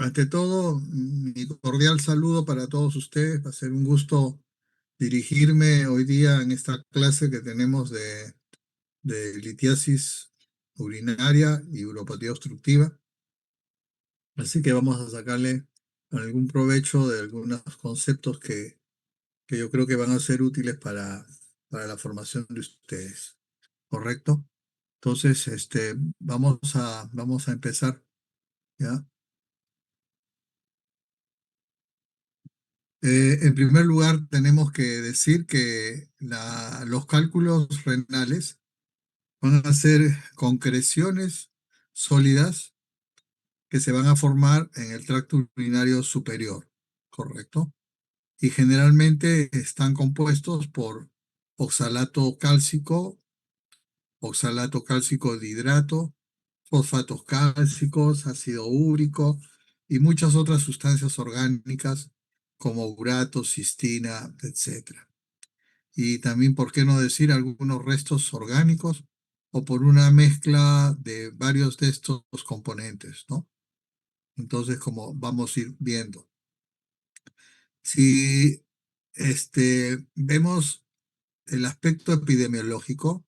Ante todo, mi cordial saludo para todos ustedes. Va a ser un gusto dirigirme hoy día en esta clase que tenemos de litiasis urinaria y uropatía obstructiva. Así que vamos a sacarle algún provecho de algunos conceptos que yo creo que van a ser útiles para la formación de ustedes. ¿Correcto? Entonces, vamos a empezar, ¿ya? En primer lugar, tenemos que decir que los cálculos renales van a ser concreciones sólidas que se van a formar en el tracto urinario superior, ¿correcto? Y generalmente están compuestos por oxalato cálcico, oxalato cálcico de hidrato, fosfatos cálcicos, ácido úrico y muchas otras sustancias orgánicas como urato, cistina, etcétera. Y también, ¿por qué no decir algunos restos orgánicos o por una mezcla de varios de estos componentes, ¿no? Entonces, como vamos a ir viendo. Si vemos el aspecto epidemiológico,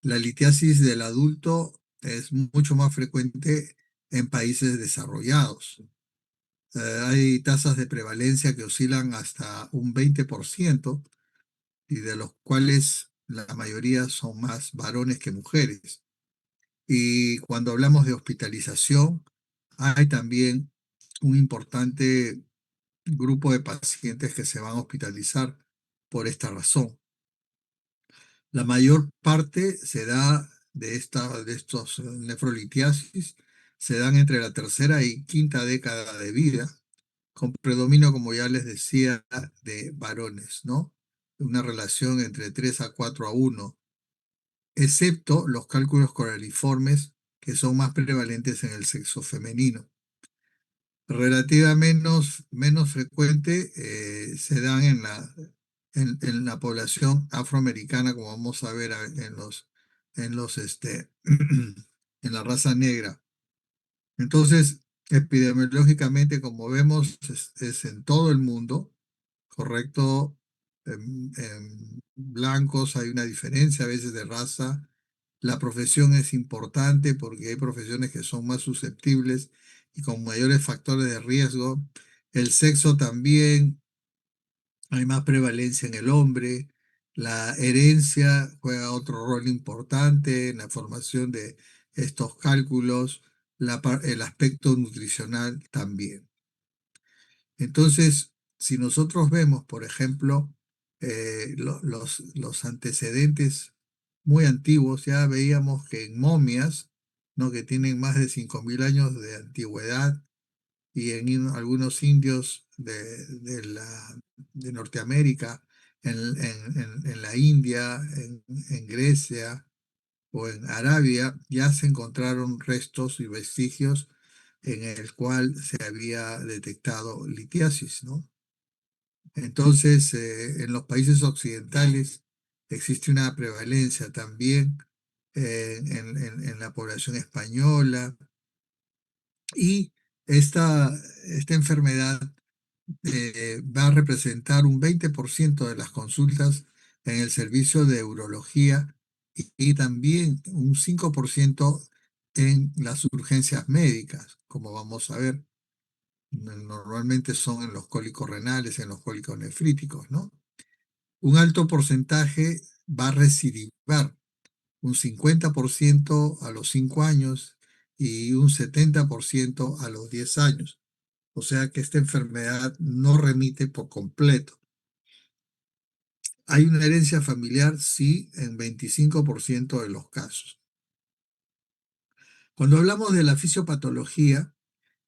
la litiasis del adulto es mucho más frecuente en países desarrollados. Hay tasas de prevalencia que oscilan hasta un 20% y de los cuales la mayoría son más varones que mujeres. Y cuando hablamos de hospitalización, hay también un importante grupo de pacientes que se van a hospitalizar por esta razón. La mayor parte se da de estos nefrolitiasis, se dan entre la tercera y quinta década de vida, con predominio, como ya les decía, de varones, ¿no? Una relación entre 3 a 4 a 1, excepto los cálculos coraliformes, que son más prevalentes en el sexo femenino. Relativamente menos frecuente se dan en la población afroamericana, como vamos a ver en la raza negra. Entonces, epidemiológicamente, como vemos, es en todo el mundo, ¿correcto? En blancos hay una diferencia a veces de raza. La profesión es importante porque hay profesiones que son más susceptibles y con mayores factores de riesgo. El sexo también, hay más prevalencia en el hombre. La herencia juega otro rol importante en la formación de estos cálculos. El aspecto nutricional también. Entonces, si nosotros vemos, por ejemplo, los antecedentes muy antiguos, ya veíamos que en momias, ¿no? Que tienen más de 5.000 años de antigüedad, y en algunos indios de Norteamérica, en la India, en Grecia o en Arabia, ya se encontraron restos y vestigios en el cual se había detectado litiasis, ¿no? Entonces, en los países occidentales existe una prevalencia también en la población española, y esta enfermedad va a representar un 20% de las consultas en el servicio de urología y también un 5% en las urgencias médicas, como vamos a ver. Normalmente son en los cólicos renales, en los cólicos nefríticos, ¿no? Un alto porcentaje va a recidivar, un 50% a los 5 años y un 70% a los 10 años. O sea que esta enfermedad no remite por completo. Hay una herencia familiar, sí, en 25% de los casos. Cuando hablamos de la fisiopatología,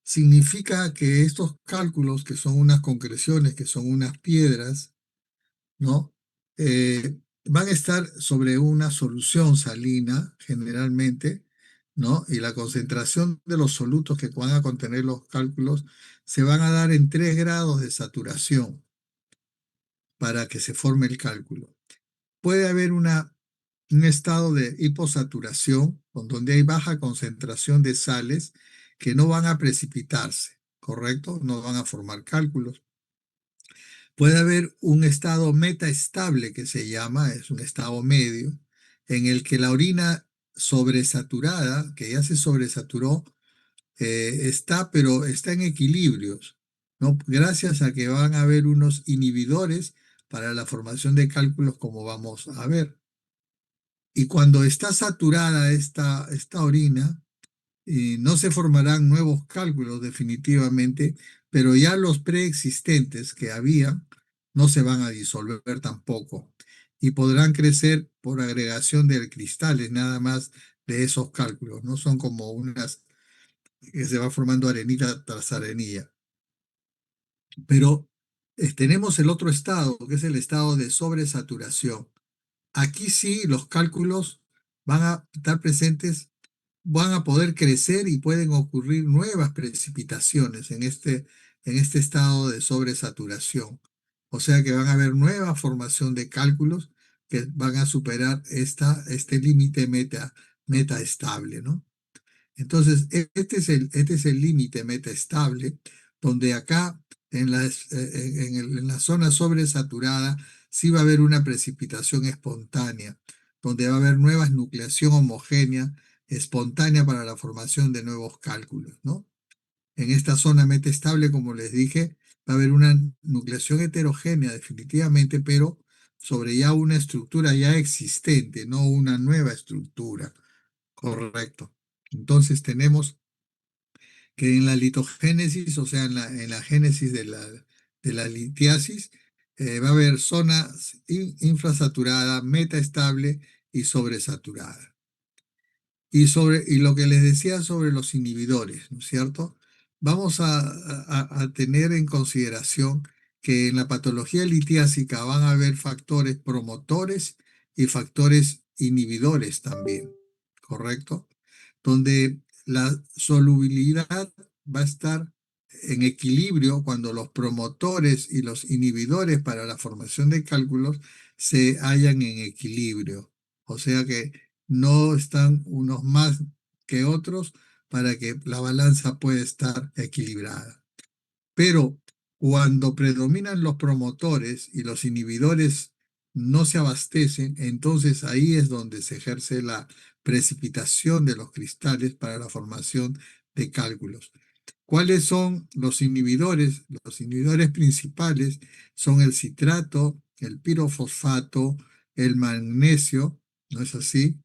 significa que estos cálculos, que son unas concreciones, que son unas piedras, ¿no? Van a estar sobre una solución salina, generalmente, ¿no? Y la concentración de los solutos que van a contener los cálculos se van a dar en 3 grados de saturación para que se forme el cálculo. Puede haber un estado de hiposaturación, donde hay baja concentración de sales que no van a precipitarse, ¿correcto? No van a formar cálculos. Puede haber un estado metaestable que se llama, es un estado medio, en el que la orina sobresaturada, que ya se sobresaturó, está, pero está en equilibrios, ¿no? Gracias a que van a haber unos inhibidores para la formación de cálculos, como vamos a ver. Y cuando está saturada esta orina, no se formarán nuevos cálculos definitivamente, pero ya los preexistentes que había no se van a disolver tampoco y podrán crecer por agregación de cristales nada más de esos cálculos, no son como unas que se va formando arenita tras arenilla. Pero tenemos el otro estado, que es el estado de sobresaturación. Aquí sí los cálculos van a estar presentes, van a poder crecer y pueden ocurrir nuevas precipitaciones en este estado de sobresaturación. O sea que van a haber nueva formación de cálculos que van a superar este límite meta estable, ¿no? Entonces, este es el límite metaestable, donde acá en la zona sobresaturada sí va a haber una precipitación espontánea, donde va a haber nuevas nucleación homogénea espontánea para la formación de nuevos cálculos, ¿no? En esta zona metaestable, como les dije, va a haber una nucleación heterogénea definitivamente, pero sobre ya una estructura ya existente, no una nueva estructura. Correcto. Entonces tenemos que en la litogénesis, o sea, en la génesis de la litiasis, va a haber zonas infrasaturada, metaestable y sobresaturada. Y lo que les decía sobre los inhibidores, ¿no es cierto? Vamos a tener en consideración que en la patología litiásica van a haber factores promotores y factores inhibidores también, ¿correcto? Donde la solubilidad va a estar en equilibrio cuando los promotores y los inhibidores para la formación de cálculos se hallan en equilibrio. O sea que no están unos más que otros para que la balanza pueda estar equilibrada. Pero cuando predominan los promotores y los inhibidores no se abastecen, entonces ahí es donde se ejerce la precipitación de los cristales para la formación de cálculos. ¿Cuáles son los inhibidores? Los inhibidores principales son el citrato, el pirofosfato, el magnesio, ¿no es así?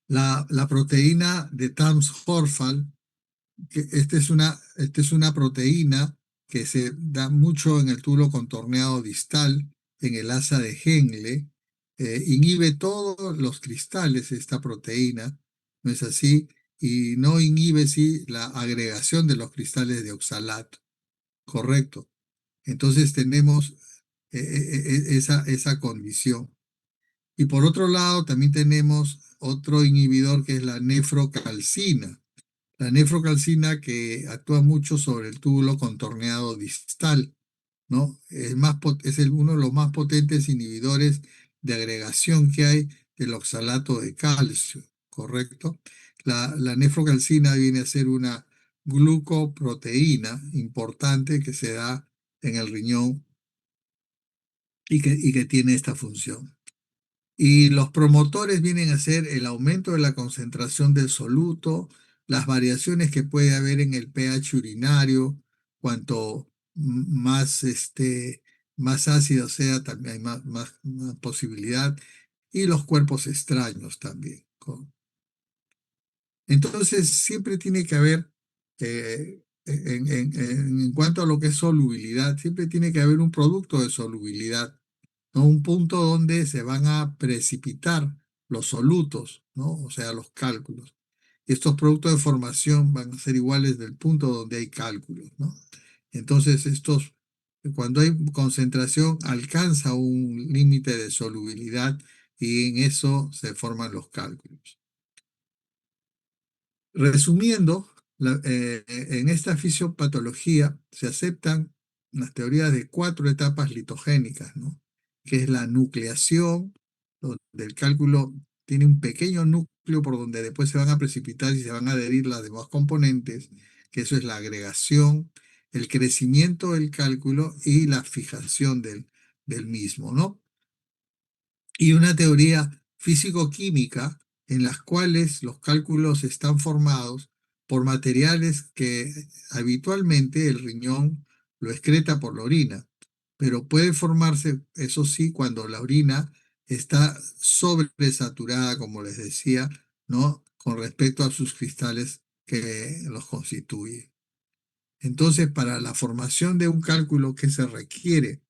La proteína de Tams-Horfal, que esta es una proteína que se da mucho en el túbulo contorneado distal, en el asa de Henle, inhibe todos los cristales esta proteína, ¿no es así? Y no inhibe, sí, la agregación de los cristales de oxalato, correcto. Entonces tenemos esa condición. Y por otro lado, también tenemos otro inhibidor que es la nefrocalcina. La nefrocalcina que actúa mucho sobre el túbulo contorneado distal, ¿no? Uno de los más potentes inhibidores de agregación que hay del oxalato de calcio, ¿correcto? La nefrocalcina viene a ser una glucoproteína importante que se da en el riñón y que tiene esta función. Y los promotores vienen a ser el aumento de la concentración del soluto, las variaciones que puede haber en el pH urinario, cuanto más, más ácido sea, también hay más posibilidad, y los cuerpos extraños también. Entonces, siempre tiene que haber, en cuanto a lo que es solubilidad, siempre tiene que haber un producto de solubilidad, ¿no? Un punto donde se van a precipitar los solutos, ¿no? O sea, los cálculos. Y estos productos de formación van a ser iguales del punto donde hay cálculos, ¿no? Entonces, cuando hay concentración, alcanza un límite de solubilidad y en eso se forman los cálculos. Resumiendo, en esta fisiopatología se aceptan las teorías de cuatro etapas litogénicas, ¿no? Que es la nucleación, donde el cálculo tiene un pequeño núcleo por donde después se van a precipitar y se van a adherir las demás componentes. que eso es la agregación, el crecimiento del cálculo y la fijación del mismo, ¿no? Y una teoría físico-química en las cuales los cálculos están formados por materiales que habitualmente el riñón lo excreta por la orina, pero puede formarse, eso sí, cuando la orina está sobresaturada, como les decía, ¿no? Con respecto a sus cristales que los constituyen. Entonces, para la formación de un cálculo, ¿qué se requiere?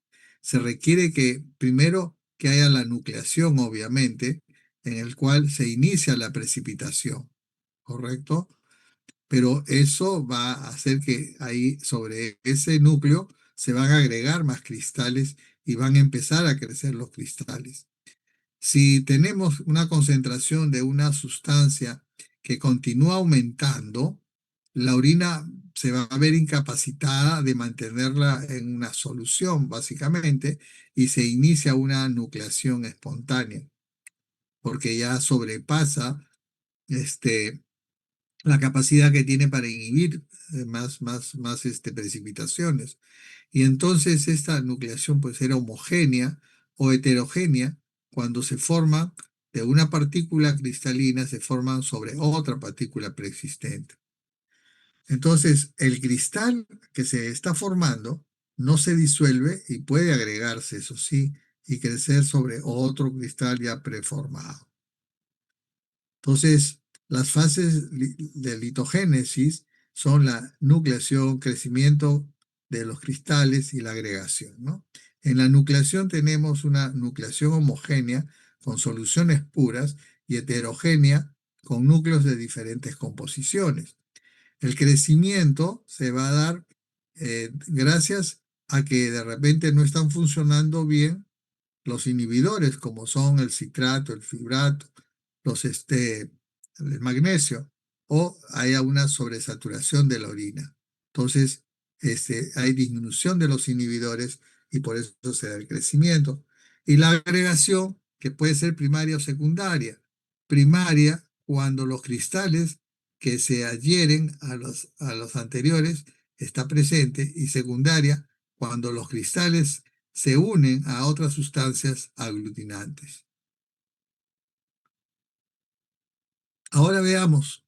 Se requiere que primero que haya la nucleación, obviamente, en el cual se inicia la precipitación, ¿correcto? Pero eso va a hacer que ahí sobre ese núcleo se van a agregar más cristales y van a empezar a crecer los cristales. Si tenemos una concentración de una sustancia que continúa aumentando, la orina se va a ver incapacitada de mantenerla en una solución, básicamente, y se inicia una nucleación espontánea, porque ya sobrepasa la capacidad que tiene para inhibir más precipitaciones. Y entonces esta nucleación puede ser homogénea o heterogénea cuando se forman de una partícula cristalina, se forman sobre otra partícula preexistente. Entonces, el cristal que se está formando no se disuelve y puede agregarse, eso sí, y crecer sobre otro cristal ya preformado. Entonces, las fases de litogénesis son la nucleación, crecimiento de los cristales y la agregación, ¿no? En la nucleación tenemos una nucleación homogénea con soluciones puras y heterogénea con núcleos de diferentes composiciones. El crecimiento se va a dar gracias a que de repente no están funcionando bien los inhibidores, como son el citrato, el fibrato, el magnesio, o haya una sobresaturación de la orina. Entonces, hay disminución de los inhibidores y por eso se da el crecimiento. Y la agregación, que puede ser primaria o secundaria. Primaria, cuando los cristales que se adhieren a los anteriores está presente, y secundaria, cuando los cristales se unen a otras sustancias aglutinantes. Ahora veamos,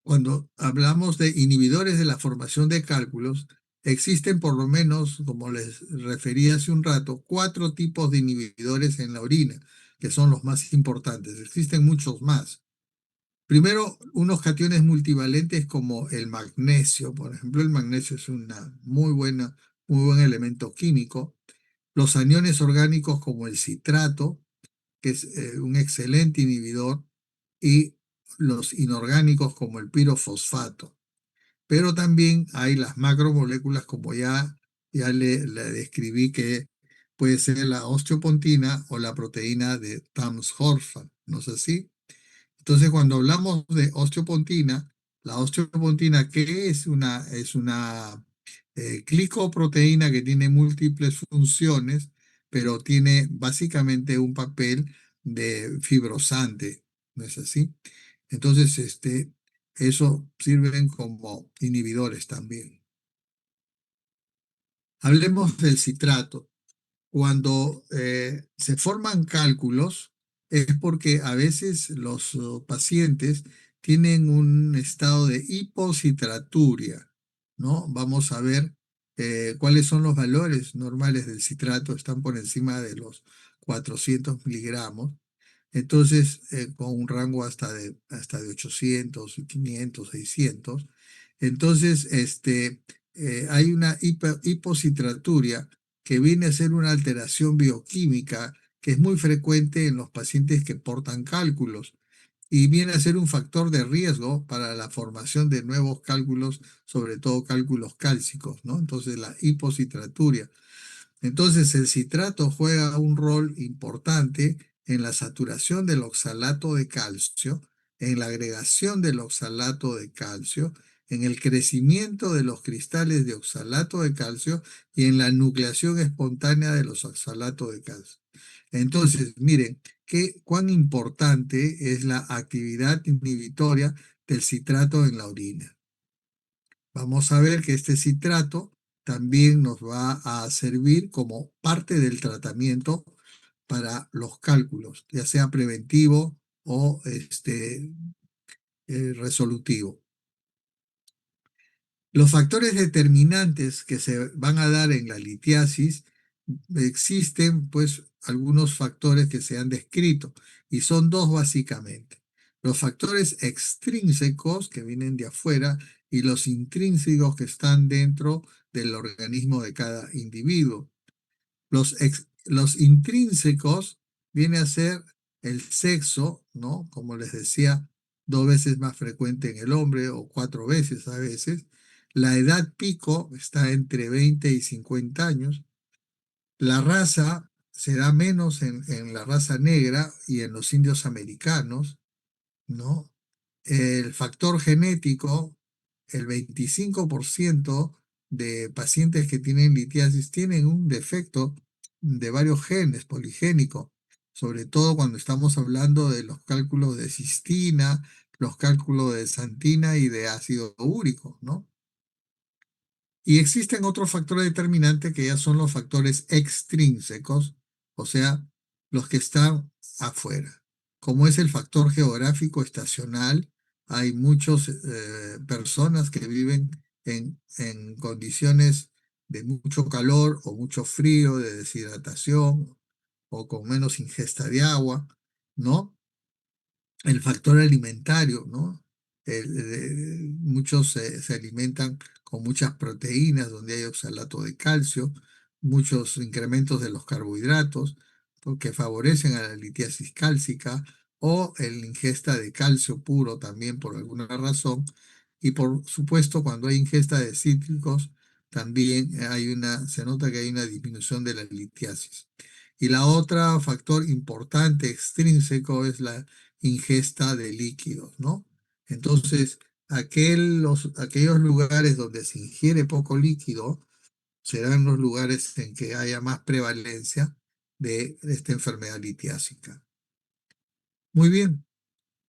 cuando hablamos de inhibidores de la formación de cálculos, existen por lo menos, como les referí hace un rato, 4 tipos de inhibidores en la orina, que son los más importantes. Existen muchos más. Primero, unos cationes multivalentes como el magnesio. Por ejemplo, el magnesio es una muy buen elemento químico. Los aniones orgánicos como el citrato, que es un excelente inhibidor, y los inorgánicos como el pirofosfato. Pero también hay las macromoléculas, como ya le describí, que puede ser la osteopontina o la proteína de Tams-Horfman, ¿no es así? Entonces, cuando hablamos de osteopontina, la osteopontina, ¿qué es? Es una glicoproteína que tiene múltiples funciones, pero tiene básicamente un papel de fibrosante, ¿no es así? Entonces, eso sirven como inhibidores también. Hablemos del citrato. Cuando se forman cálculos es porque a veces los pacientes tienen un estado de hipocitraturia, ¿no? Vamos a ver cuáles son los valores normales del citrato, están por encima de los 400 miligramos. Entonces, con un rango hasta de 800, 500, 600. Entonces, hay una hipocitraturia que viene a ser una alteración bioquímica que es muy frecuente en los pacientes que portan cálculos y viene a ser un factor de riesgo para la formación de nuevos cálculos, sobre todo cálculos cálcicos, ¿no? Entonces, la hipocitraturia. Entonces, el citrato juega un rol importante en la saturación del oxalato de calcio, en la agregación del oxalato de calcio, en el crecimiento de los cristales de oxalato de calcio y en la nucleación espontánea de los oxalatos de calcio. Entonces, miren, cuán importante es la actividad inhibitoria del citrato en la orina. Vamos a ver que este citrato también nos va a servir como parte del tratamiento para los cálculos, ya sea preventivo o resolutivo. Los factores determinantes que se van a dar en la litiasis, existen pues algunos factores que se han descrito y son dos básicamente. Los factores extrínsecos que vienen de afuera y los intrínsecos que están dentro del organismo de cada individuo. Los intrínsecos viene a ser el sexo, ¿no? Como les decía, 2 veces más frecuente en el hombre o 4 veces a veces. La edad pico está entre 20 y 50 años. La raza será menos en la raza negra y en los indios americanos, ¿no? El factor genético, el 25% de pacientes que tienen litiasis tienen un defecto de varios genes poligénico, sobre todo cuando estamos hablando de los cálculos de cistina, los cálculos de santina y de ácido úrico, ¿no? Y existen otros factores determinantes que ya son los factores extrínsecos, o sea, los que están afuera. Como es el factor geográfico estacional, hay muchas personas que viven en condiciones de mucho calor o mucho frío, de deshidratación o con menos ingesta de agua, ¿no? El factor alimentario, ¿no? Muchos se alimentan con muchas proteínas, donde hay oxalato de calcio, muchos incrementos de los carbohidratos, que favorecen a la litiasis cálcica, o la ingesta de calcio puro también por alguna razón. Y por supuesto, cuando hay ingesta de cítricos, también se nota que hay una disminución de la litiasis. Y la otra factor importante extrínseco es la ingesta de líquidos, ¿no? Entonces, aquellos lugares donde se ingiere poco líquido serán los lugares en que haya más prevalencia de esta enfermedad litiásica. Muy bien,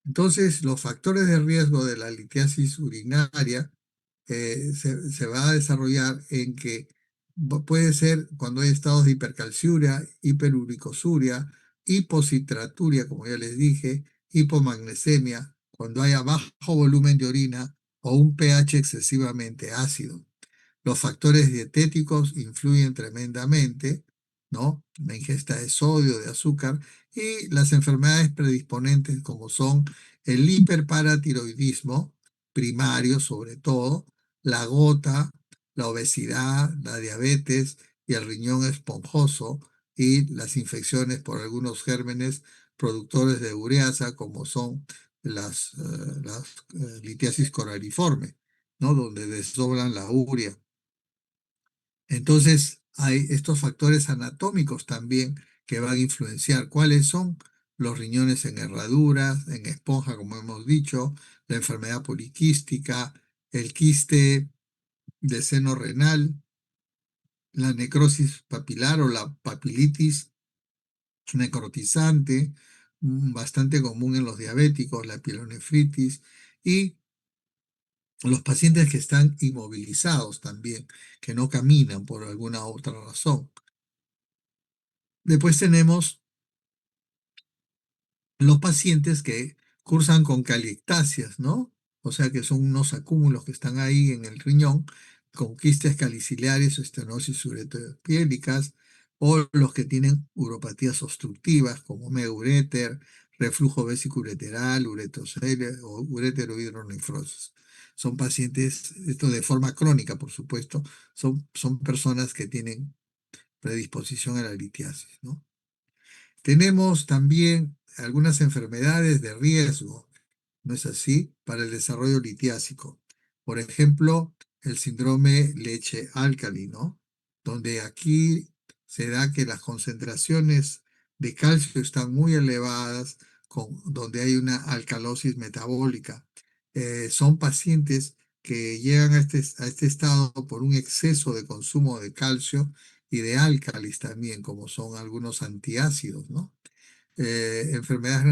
entonces los factores de riesgo de la litiasis urinaria se va a desarrollar en que puede ser cuando hay estados de hipercalciuria, hiperuricosuria, hipocitraturia, como ya les dije, hipomagnesemia, cuando haya bajo volumen de orina o un pH excesivamente ácido. Los factores dietéticos influyen tremendamente, ¿no? La ingesta de sodio, de azúcar y las enfermedades predisponentes como son el hiperparatiroidismo primario sobre todo, la gota, la obesidad, la diabetes y el riñón esponjoso y las infecciones por algunos gérmenes productores de ureasa como son las litiasis coraliforme, ¿no? Donde desdoblan la urea. Entonces, hay estos factores anatómicos también que van a influenciar cuáles son los riñones en herraduras, en esponja, como hemos dicho, la enfermedad poliquística, el quiste de seno renal, la necrosis papilar o la papilitis necrotizante, bastante común en los diabéticos, la pielonefritis y los pacientes que están inmovilizados también, que no caminan por alguna otra razón. Después tenemos los pacientes que cursan con caliectasias, ¿no? O sea que son unos acúmulos que están ahí en el riñón, con quistes caliciliares o estenosis ureteropiélicas, o los que tienen uropatías obstructivas, como megauréter, reflujo vesiculolateral, uretrocele o ureterohidronefrosis. Son pacientes, esto de forma crónica, por supuesto, son personas que tienen predisposición a la litiasis, ¿no? Tenemos también algunas enfermedades de riesgo, ¿no es así?, para el desarrollo litiásico. Por ejemplo, el síndrome leche álcali, ¿no? Donde aquí se da que las concentraciones de calcio están muy elevadas, donde hay una alcalosis metabólica. Son pacientes que llegan a este estado por un exceso de consumo de calcio y de álcalis también, como son algunos antiácidos, ¿no? Enfermedades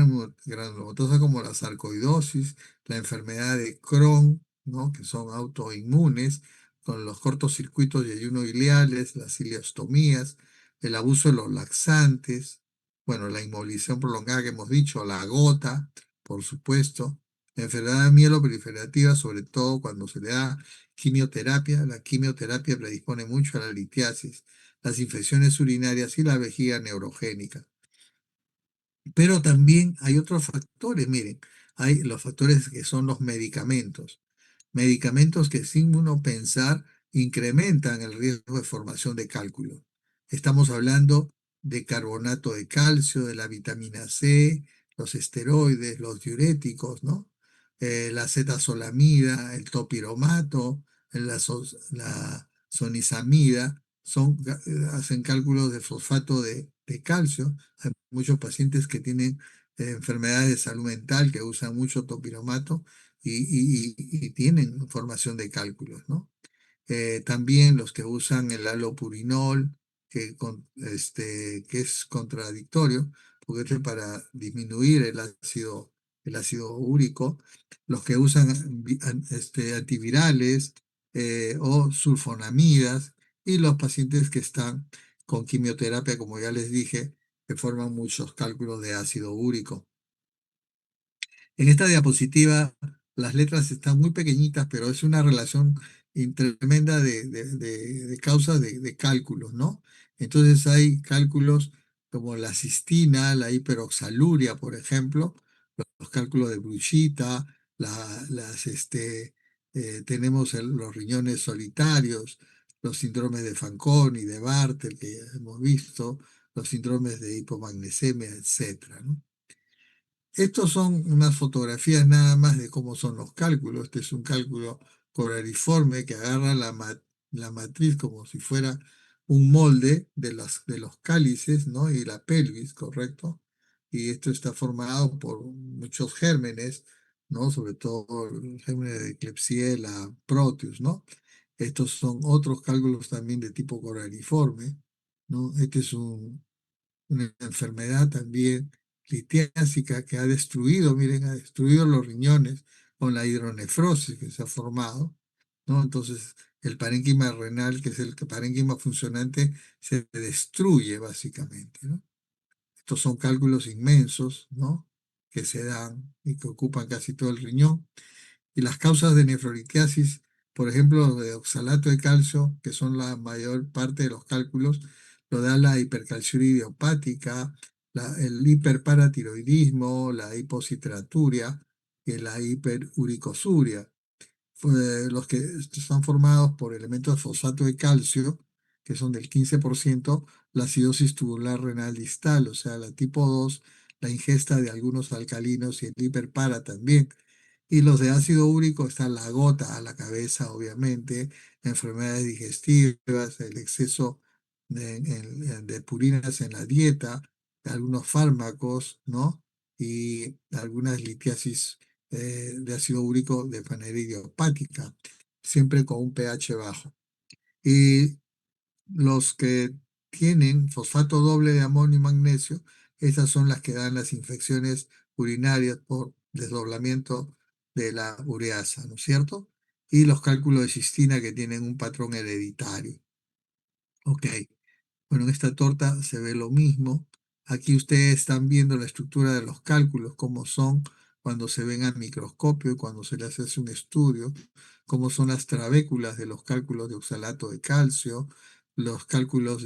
granulomatosas como la sarcoidosis, la enfermedad de Crohn, ¿no? Que son autoinmunes, con los cortocircuitos y ayunos ileales, las ileostomías, el abuso de los laxantes, bueno, la inmovilización prolongada que hemos dicho, la gota, por supuesto, la enfermedad mieloproliferativa, sobre todo cuando se le da quimioterapia. La quimioterapia predispone mucho a la litiasis, las infecciones urinarias y la vejiga neurogénica. Pero también hay otros factores, miren, hay los factores que son los medicamentos. Medicamentos que sin uno pensar incrementan el riesgo de formación de cálculo. Estamos hablando de carbonato de calcio, de la vitamina C, los esteroides, los diuréticos, ¿no? La acetazolamida, el topiromato, la sonizamida, hacen cálculos de fosfato de calcio. Hay muchos pacientes que tienen enfermedades de salud mental que usan mucho topiromato y tienen formación de cálculos, ¿no? También los que usan el allopurinol, que es contradictorio, porque es para disminuir el ácido úrico, los que usan antivirales o sulfonamidas, y los pacientes que están con quimioterapia, como ya les dije, que forman muchos cálculos de ácido úrico. En esta diapositiva las letras están muy pequeñitas, pero es una relación tremenda de causas de cálculos, ¿no? Entonces hay cálculos como la cistina, la hiperoxaluria, por ejemplo, los cálculos de Bruchita, tenemos los riñones solitarios, los síndromes de Fanconi, de Bartel, que ya hemos visto, los síndromes de hipomagnesemia, etcétera, ¿no? Estos son unas fotografías nada más de cómo son los cálculos. Este es un cálculo coraliforme que agarra la matriz como si fuera un molde de los cálices, ¿no? Y la pelvis, ¿correcto? Y esto está formado por muchos gérmenes, ¿no? Sobre todo el germen de Klebsiella, Proteus, ¿no? Estos son otros cálculos también de tipo coraliforme, ¿no? Este es una enfermedad también litiásica que ha destruido, miren, ha destruido los riñones con la hidronefrosis que se ha formado, ¿no? Entonces, el parénquima renal, que es el parénquima funcionante, se destruye básicamente, ¿no? Estos son cálculos inmensos, ¿no? Que se dan y que ocupan casi todo el riñón. Y las causas de nefrolitiasis, por ejemplo, de oxalato de calcio, que son la mayor parte de los cálculos, lo da la hipercalciuria idiopática, el hiperparatiroidismo, la hipocitraturia y la hiperuricosuria. Los que están formados por elementos de fosfato de calcio, que son del 15%, la acidosis tubular renal distal, o sea, la tipo 2, la ingesta de algunos alcalinos y el hiperpara también. Y los de ácido úrico están la gota a la cabeza, obviamente, enfermedades digestivas, el exceso de purinas en la dieta, algunos fármacos, ¿no? Y algunas litiasis de ácido úrico de manera idiopática, siempre con un pH bajo. Y los que tienen fosfato doble de amonio y magnesio, esas son las que dan las infecciones urinarias por desdoblamiento de la ureasa, ¿no es cierto? Y los cálculos de cistina que tienen un patrón hereditario. Ok. Bueno, en esta torta se ve lo mismo. Aquí ustedes están viendo la estructura de los cálculos, cómo son cuando se ven al microscopio y cuando se les hace un estudio, cómo son las trabéculas de los cálculos de oxalato de calcio, los cálculos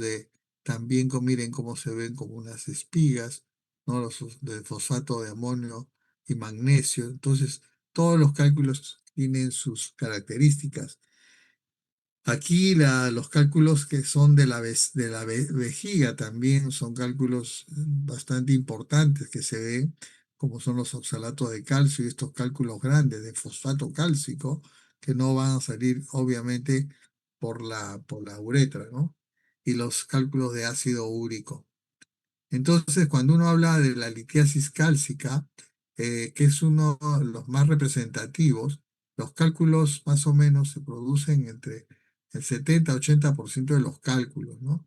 también miren cómo se ven como unas espigas, ¿no? De fosfato de amonio y magnesio. Entonces, todos los cálculos tienen sus características. Aquí los cálculos que son de la vejiga también son cálculos bastante importantes que se ven, como son los oxalatos de calcio y estos cálculos grandes de fosfato cálcico, que no van a salir obviamente por la uretra, ¿no? Y los cálculos de ácido úrico. Entonces, cuando uno habla de la litiasis cálcica, que es uno de los más representativos, los cálculos más o menos se producen entre el 70-80% de los cálculos, ¿no?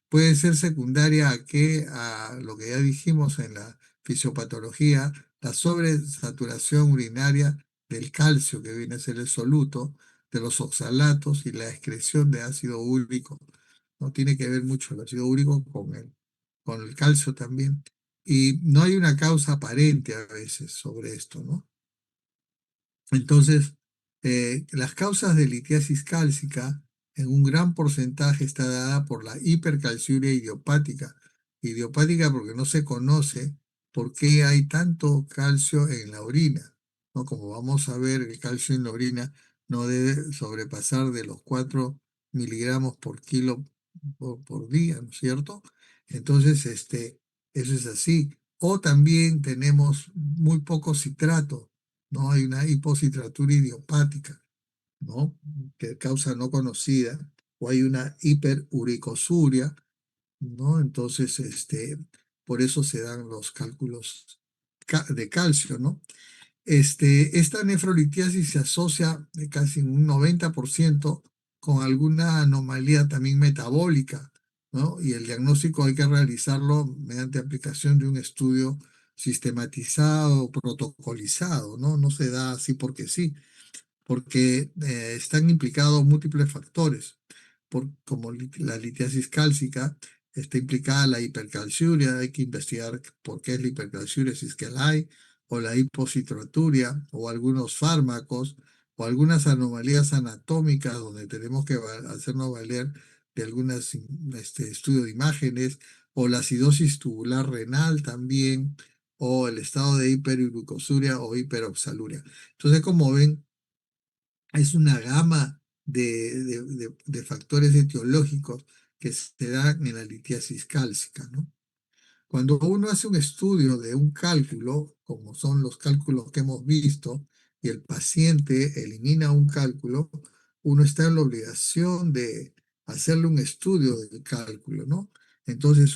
Puede ser secundaria a lo que ya dijimos en la fisiopatología, la sobresaturación urinaria del calcio, que viene a ser el soluto, de los oxalatos y la excreción de ácido úrico. No tiene que ver mucho el ácido úrico con el calcio también. Y no hay una causa aparente a veces sobre esto, ¿no? Entonces, las causas de litiasis cálcica en un gran porcentaje está dada por la hipercalciuria idiopática. Idiopática porque no se conoce por qué hay tanto calcio en la orina, ¿no? Como vamos a ver, el calcio en la orina no debe sobrepasar de los 4 miligramos por kilo por día, ¿no es cierto? Entonces, eso es así. O también tenemos muy poco citrato, ¿no? Hay una hipocitratura idiopática, ¿no? Que causa no conocida, o hay una hiperuricosuria, ¿no? Entonces, por eso se dan los cálculos de calcio, ¿no? Esta nefrolitiasis se asocia casi en un 90% con alguna anomalía también metabólica, ¿no? Y el diagnóstico hay que realizarlo mediante aplicación de un estudio sistematizado, protocolizado, ¿no? No se da así porque sí, porque están implicados múltiples factores, como la litiasis cálcica, está implicada la hipercalciuria, hay que investigar por qué es la hipercalciuria, si es que la hay, o la hipocitraturia, o algunos fármacos, o algunas anomalías anatómicas donde tenemos que hacernos valer de algunos estudios de imágenes, o la acidosis tubular renal también, o el estado de hiperuricosúria o hiperoxaluria. Entonces, como ven, es una gama de factores etiológicos que se dan en la litiasis cálcica, ¿no? Cuando uno hace un estudio de un cálculo, como son los cálculos que hemos visto, y el paciente elimina un cálculo, uno está en la obligación de hacerle un estudio del cálculo, ¿no? Entonces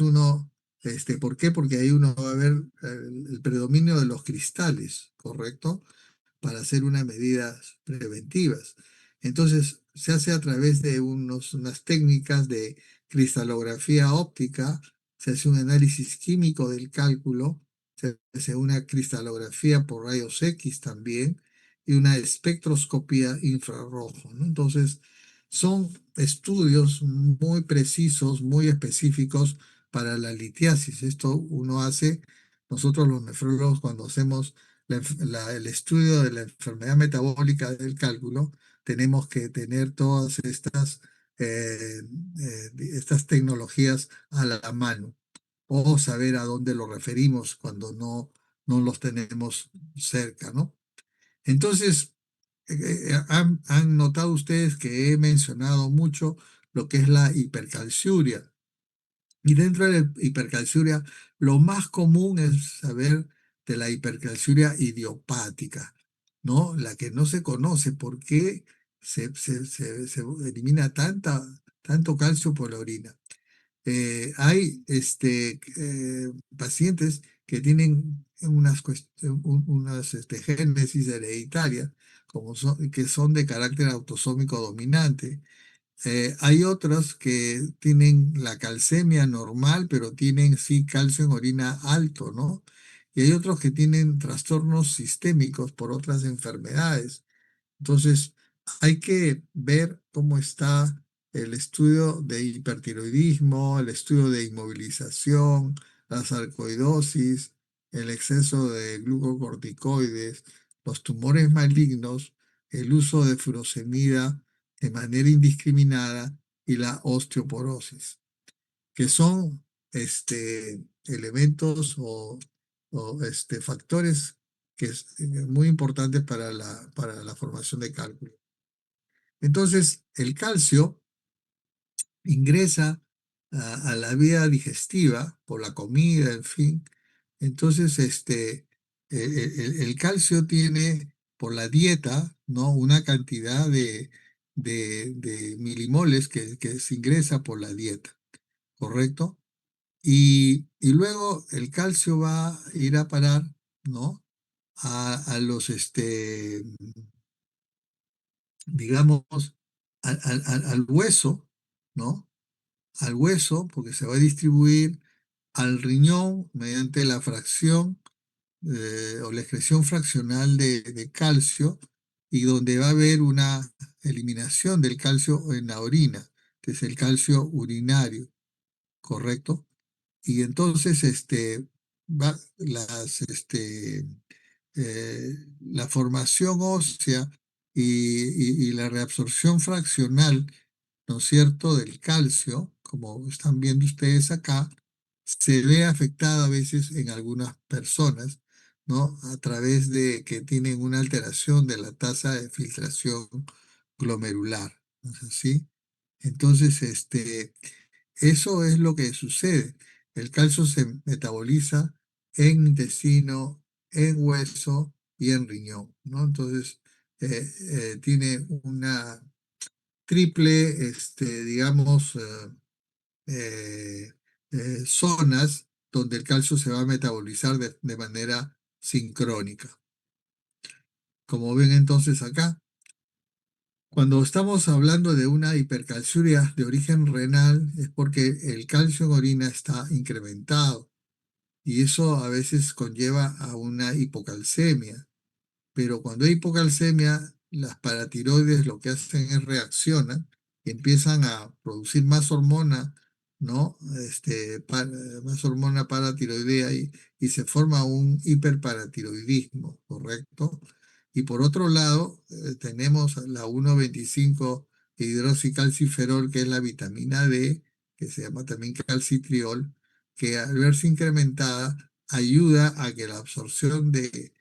¿por qué? Porque ahí uno va a ver el predominio de los cristales, ¿correcto? Para hacer unas medidas preventivas. Entonces, se hace a través de unas técnicas de cristalografía óptica, se hace un análisis químico del cálculo, se hace una cristalografía por rayos X también y una espectroscopía infrarrojo, ¿no? Entonces, son estudios muy precisos, muy específicos para la litiasis. Esto uno hace, nosotros los nefrólogos, cuando hacemos el estudio de la enfermedad metabólica del cálculo, tenemos que tener todas estas tecnologías a la mano o saber a dónde lo referimos cuando no los tenemos cerca, ¿no? Entonces, han notado ustedes que he mencionado mucho lo que es la hipercalciuria. Y dentro de la hipercalciuria, lo más común es saber de la hipercalciuria idiopática, ¿no? La que no se conoce por qué se elimina tanto calcio por la orina. Hay pacientes que tienen unas génesis hereditarias que son de carácter autosómico dominante. Hay otros que tienen la calcemia normal, pero tienen sí calcio en orina alto, ¿no? Y hay otros que tienen trastornos sistémicos por otras enfermedades. Entonces, hay que ver cómo está el estudio de hipertiroidismo, el estudio de inmovilización, la sarcoidosis, el exceso de glucocorticoides, los tumores malignos, el uso de furosemida de manera indiscriminada y la osteoporosis, que son elementos o factores que es muy importante para la formación de cálculo. Entonces, el calcio ingresa a la vía digestiva por la comida, en fin. Entonces, el calcio tiene por la dieta, ¿no? Una cantidad de milimoles que se ingresa por la dieta, ¿correcto? Y luego el calcio va a ir a parar, ¿no? A los, digamos, al hueso, ¿no? Al hueso, porque se va a distribuir al riñón mediante la fracción o la excreción fraccional de calcio y donde va a haber una eliminación del calcio en la orina, que es el calcio urinario, ¿correcto? Y entonces la formación ósea y la reabsorción fraccional, ¿no es cierto?, del calcio, como están viendo ustedes acá, se ve afectada a veces en algunas personas, ¿no? A través de que tienen una alteración de la tasa de filtración glomerular, ¿no es así? Entonces, eso es lo que sucede. El calcio se metaboliza en intestino, en hueso y en riñón, ¿no? Entonces, tiene una triple, digamos, eh, zonas donde el calcio se va a metabolizar de manera sincrónica. Como ven entonces acá, cuando estamos hablando de una hipercalciuria de origen renal es porque el calcio en orina está incrementado y eso a veces conlleva a una hipocalcemia. Pero cuando hay hipocalcemia, las paratiroides lo que hacen es reaccionan y empiezan a producir más hormona, ¿no? Más hormona paratiroidea y se forma un hiperparatiroidismo, ¿correcto? Y por otro lado, tenemos la 1,25 hidroxicalciferol, que es la vitamina D, que se llama también calcitriol, que al verse incrementada ayuda a que la absorción de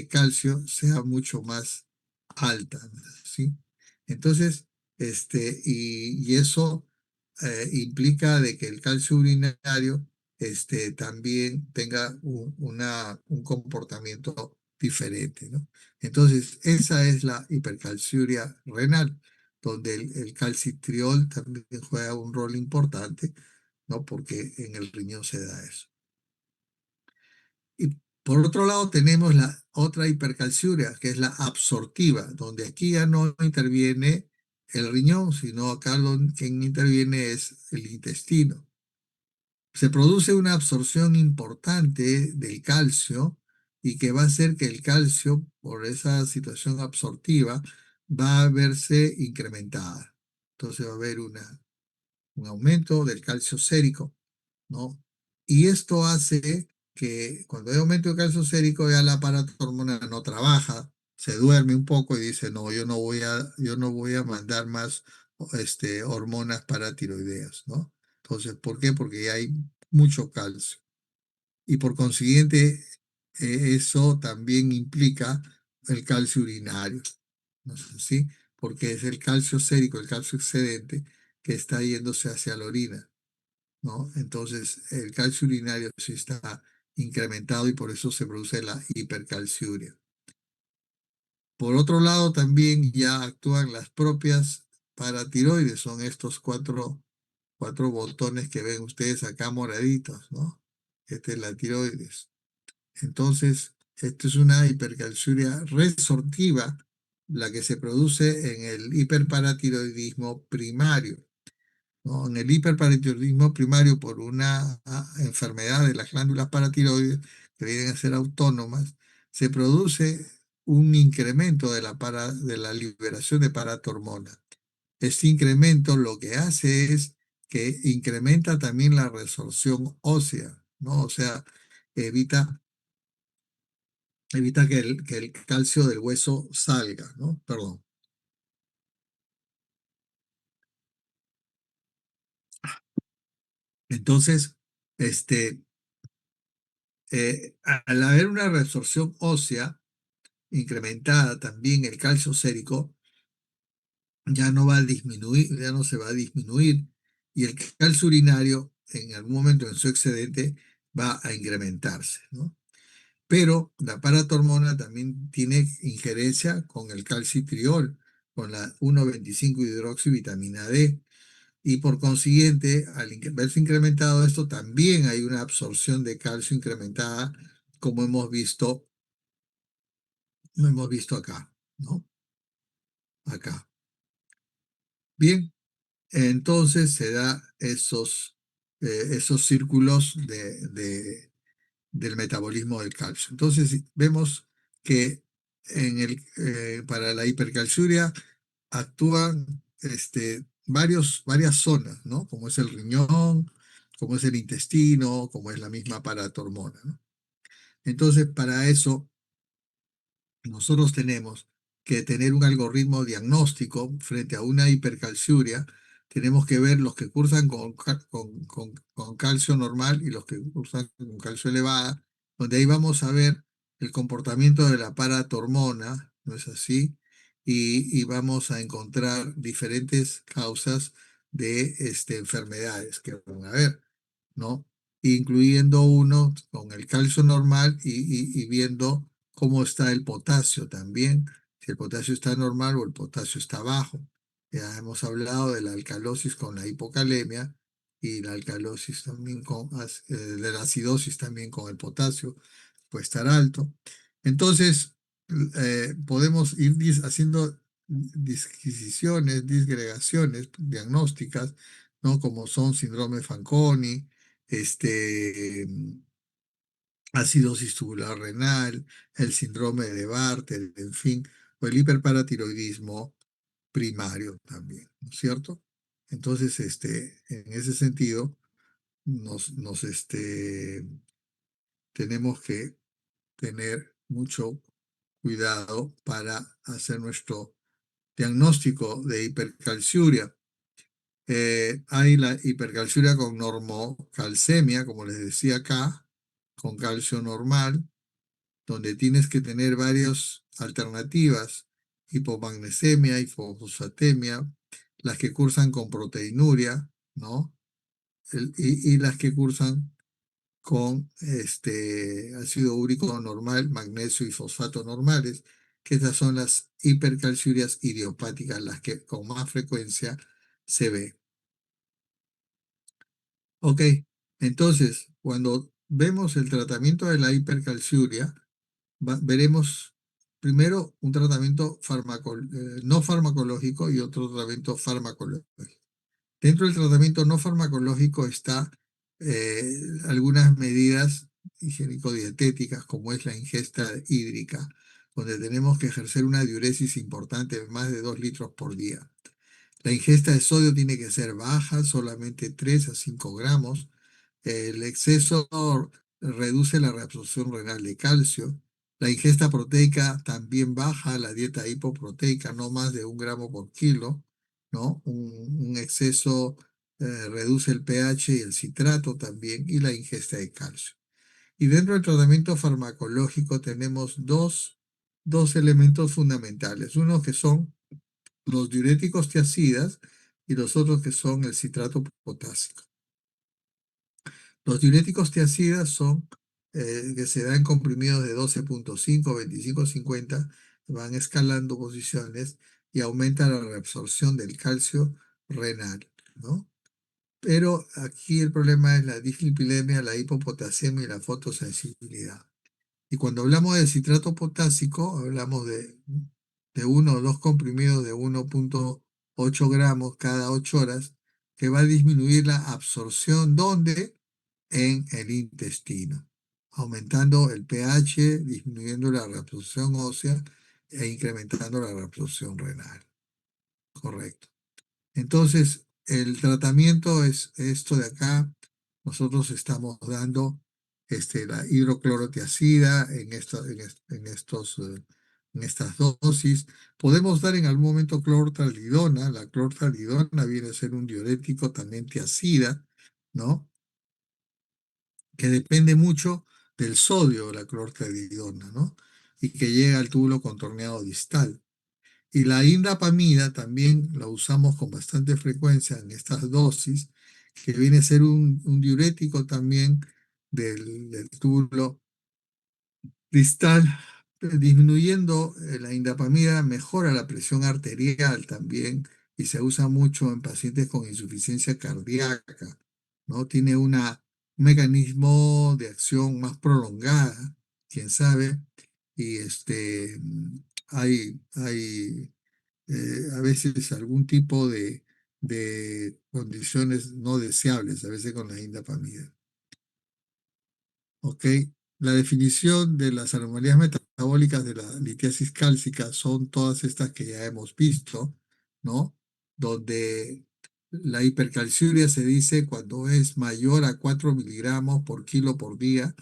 calcio sea mucho más alta, ¿sí? Entonces, y eso implica de que el calcio urinario también tenga un comportamiento diferente, ¿no? Entonces, esa es la hipercalciuria renal, donde el calcitriol también juega un rol importante, ¿no? Porque en el riñón se da eso. Y por otro lado tenemos la otra hipercalciuria, que es la absortiva, donde aquí ya no interviene el riñón, sino acá quien interviene es el intestino. Se produce una absorción importante del calcio y que va a hacer que el calcio, por esa situación absortiva, va a verse incrementada. Entonces va a haber un aumento del calcio sérico, ¿no? Y esto hace que cuando hay aumento de calcio sérico ya la aparato hormonal no trabaja, se duerme un poco y dice, no, yo no voy a mandar más hormonas paratiroideas, ¿no? Entonces, ¿por qué? Porque ya hay mucho calcio. Y por consiguiente, eso también implica el calcio urinario, ¿no es así? Porque es el calcio sérico, el calcio excedente, que está yéndose hacia la orina, ¿no? Entonces, el calcio urinario sí está incrementado y por eso se produce la hipercalciuria. Por otro lado, también ya actúan las propias paratiroides, son estos cuatro botones que ven ustedes acá moraditos, ¿no? Esta es la tiroides. Entonces, esto es una hipercalciuria resortiva, la que se produce en el hiperparatiroidismo primario, ¿no? En el hiperparatiroidismo primario por una enfermedad de las glándulas paratiroides que vienen a ser autónomas, se produce un incremento de la liberación de paratormona. Este incremento lo que hace es que incrementa también la resorción ósea, ¿no? O sea, evita, evita que el calcio del hueso salga, ¿no? Perdón. Entonces, al haber una resorción ósea, incrementada también el calcio sérico, ya no va a disminuir, ya no se va a disminuir y el calcio urinario en algún momento en su excedente va a incrementarse, ¿no? Pero la paratormona también tiene injerencia con el calcitriol, con la 1,25 hidroxivitamina D y por consiguiente al verse incrementado esto también hay una absorción de calcio incrementada como hemos visto acá, ¿no? Acá. Bien, entonces se da esos círculos del metabolismo del calcio. Entonces, vemos que para la hipercalciuria actúan varias zonas, ¿no? Como es el riñón, como es el intestino, como es la misma paratormona, ¿no? Entonces, para eso nosotros tenemos que tener un algoritmo diagnóstico frente a una hipercalciuria. Tenemos que ver los que cursan con calcio normal y los que cursan con calcio elevada, donde ahí vamos a ver el comportamiento de la paratormona, ¿no es así? Y vamos a encontrar diferentes causas de enfermedades que van a haber, ¿no? Incluyendo uno con el calcio normal y viendo cómo está el potasio también, si el potasio está normal o el potasio está bajo. Ya hemos hablado de la alcalosis con la hipocalemia y la alcalosis también de la acidosis también con el potasio, puede estar alto. Entonces, podemos ir haciendo disquisiciones, disgregaciones diagnósticas, ¿no? Como son síndrome de Fanconi, este, acidosis tubular renal, el síndrome de Bartter, en fin, o el hiperparatiroidismo primario también, ¿no es cierto? Entonces, en ese sentido, tenemos que tener mucho cuidado para hacer nuestro diagnóstico de hipercalciuria. Hay la hipercalciuria con normocalcemia, como les decía acá, con calcio normal, donde tienes que tener varias alternativas: hipomagnesemia, hipofosfatemia, las que cursan con proteinuria, ¿no? Y las que cursan con ácido úrico normal, magnesio y fosfato normales, que estas son las hipercalciurias idiopáticas, las que con más frecuencia se ve. Ok, entonces, cuando vemos el tratamiento de la hipercalciuria, veremos primero un tratamiento no farmacológico y otro tratamiento farmacológico. Dentro del tratamiento no farmacológico está algunas medidas higiénico-dietéticas, como es la ingesta hídrica, donde tenemos que ejercer una diuresis importante de más de 2 litros por día. La ingesta de sodio tiene que ser baja, solamente 3 a 5 gramos. El exceso reduce la reabsorción renal de calcio. La ingesta proteica también baja, la dieta hipoproteica, no más de 1 gramo por kilo, ¿no? Un exceso reduce el pH y el citrato también, y la ingesta de calcio. Y dentro del tratamiento farmacológico tenemos dos elementos fundamentales, uno que son los diuréticos tiacidas y los otros que son el citrato potásico. Los diuréticos tiacidas son que se dan comprimidos de 12.5, 25, 50, van escalando posiciones y aumenta la reabsorción del calcio renal, ¿no? Pero aquí el problema es la dislipidemia, la hipopotasemia y la fotosensibilidad. Y cuando hablamos de citrato potásico, hablamos de 1 o 2 comprimidos de 1.8 gramos cada 8 horas, que va a disminuir la absorción. ¿Dónde? En el intestino, aumentando el pH, disminuyendo la reabsorción ósea e incrementando la reabsorción renal. Correcto. Entonces, el tratamiento es esto de acá. Nosotros estamos dando la hidroclorotiazida en estas dosis. Podemos dar en algún momento clortalidona. La clortalidona viene a ser un diurético también tiazida, ¿no? Que depende mucho del sodio, la clortalidona, ¿no? Y que llega al túbulo contorneado distal. Y la indapamida también la usamos con bastante frecuencia en estas dosis, que viene a ser un diurético también del túbulo distal. Disminuyendo la indapamida mejora la presión arterial también y se usa mucho en pacientes con insuficiencia cardíaca, ¿no? Tiene un mecanismo de acción más prolongada, quién sabe, y hay a veces algún tipo de condiciones no deseables, a veces con la indapamida. ¿Ok? la definición de las anomalías metabólicas de la litiasis cálcica son todas estas que ya hemos visto, ¿no? Donde la hipercalciuria se dice cuando es mayor a 4 miligramos por kilo por día.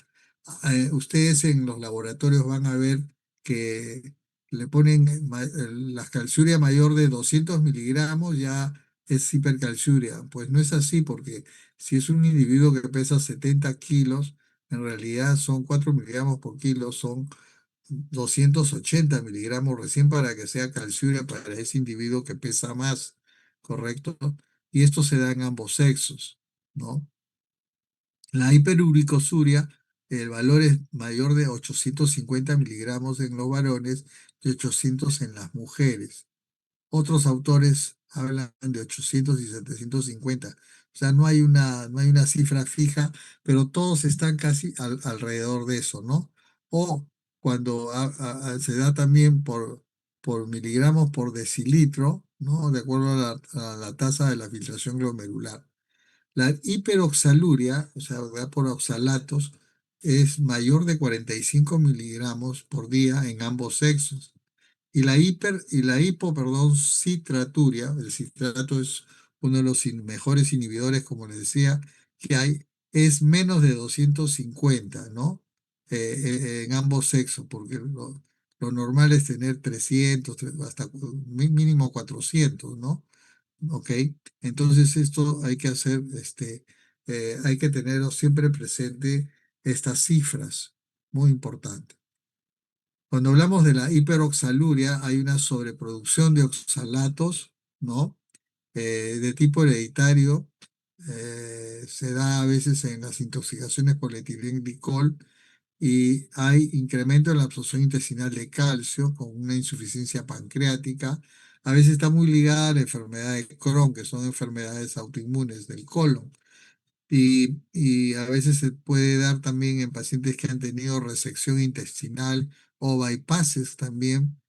Ustedes en los laboratorios van a ver que le ponen la calciuria mayor de 200 miligramos, ya es hipercalciuria. Pues no es así, porque si es un individuo que pesa 70 kilos, en realidad son 4 miligramos por kilo, son 280 miligramos recién para que sea calciuria para ese individuo que pesa más, ¿correcto? Y esto se da en ambos sexos, ¿no? La hiperuricosuria, el valor es mayor de 850 miligramos en los varones y 800 en las mujeres. Otros autores hablan de 800 y 750. O sea, no hay una cifra fija, pero todos están casi alrededor de eso, ¿no? O cuando se da también por miligramos por decilitro, ¿no? De acuerdo a la tasa de la filtración glomerular. La hiperoxaluria, o sea, da por oxalatos, es mayor de 45 miligramos por día en ambos sexos. Y la citraturia, el citrato es uno de los mejores inhibidores, como les decía, que hay, es menos de 250, ¿no? En ambos sexos, porque lo normal es tener 300, hasta mínimo 400, ¿no? ¿Ok? Entonces esto hay que hacer, hay que tener siempre presente estas cifras, muy importante. Cuando hablamos de la hiperoxaluria, hay una sobreproducción de oxalatos, ¿no? De tipo hereditario. Se da a veces en las intoxicaciones por etilenglicol y hay incremento en la absorción intestinal de calcio con una insuficiencia pancreática. A veces está muy ligada a la enfermedad de Crohn, que son enfermedades autoinmunes del colon. Y a veces se puede dar también en pacientes que han tenido resección intestinal o bypasses también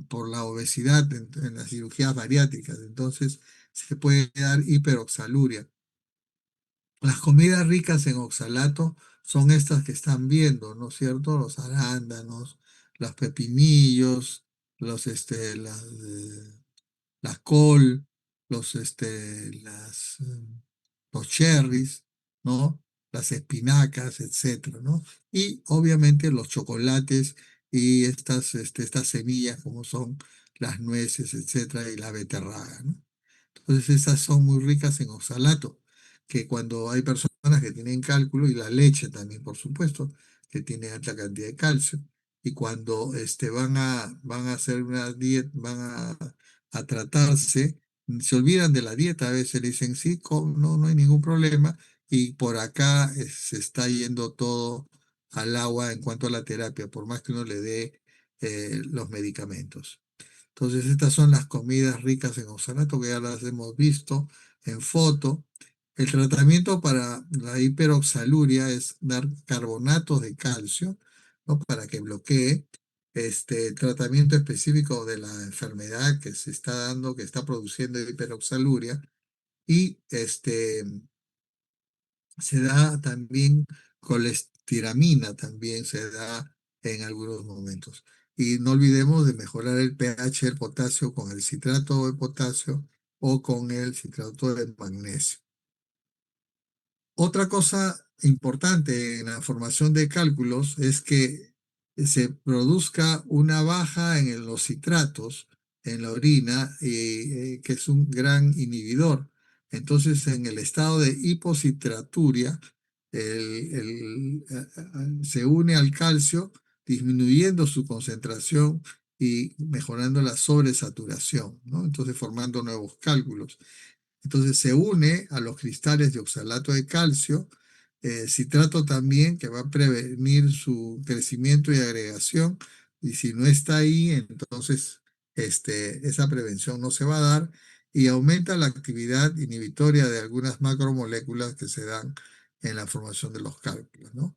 por la obesidad en las cirugías bariátricas. Entonces se puede dar hiperoxaluria. Las comidas ricas en oxalato son estas que están viendo, ¿no es cierto? Los arándanos, los pepinillos, la col, los cherries, ¿no? Las espinacas, etcétera, ¿no? Y obviamente los chocolates y estas semillas como son las nueces, etcétera, y la beterraga, ¿no? Entonces esas son muy ricas en oxalato, que cuando hay personas que tienen cálculo, y la leche también, por supuesto, que tiene alta cantidad de calcio, y cuando van a hacer una dieta, van a tratarse, se olvidan de la dieta, a veces le dicen, sí, no hay ningún problema, y por acá se está yendo todo al agua en cuanto a la terapia, por más que uno le dé los medicamentos. Entonces, estas son las comidas ricas en oxalato que ya las hemos visto en foto. El tratamiento para la hiperoxaluria es dar carbonatos de calcio, ¿no? Para que bloquee este tratamiento específico de la enfermedad que se está dando, que está produciendo hiperoxaluria. Y se da también colestiramina, también se da en algunos momentos. Y no olvidemos de mejorar el pH del potasio con el citrato de potasio o con el citrato de magnesio. Otra cosa importante en la formación de cálculos es que se produzca una baja en los citratos en la orina, que es un gran inhibidor. Entonces, en el estado de hipocitraturia, se une al calcio, disminuyendo su concentración y mejorando la sobresaturación, ¿no? Entonces, formando nuevos cálculos. Entonces se une a los cristales de oxalato de calcio, citrato también, que va a prevenir su crecimiento y agregación. Y si no está ahí, entonces esa prevención no se va a dar y aumenta la actividad inhibitoria de algunas macromoléculas que se dan en la formación de los cálculos, ¿no?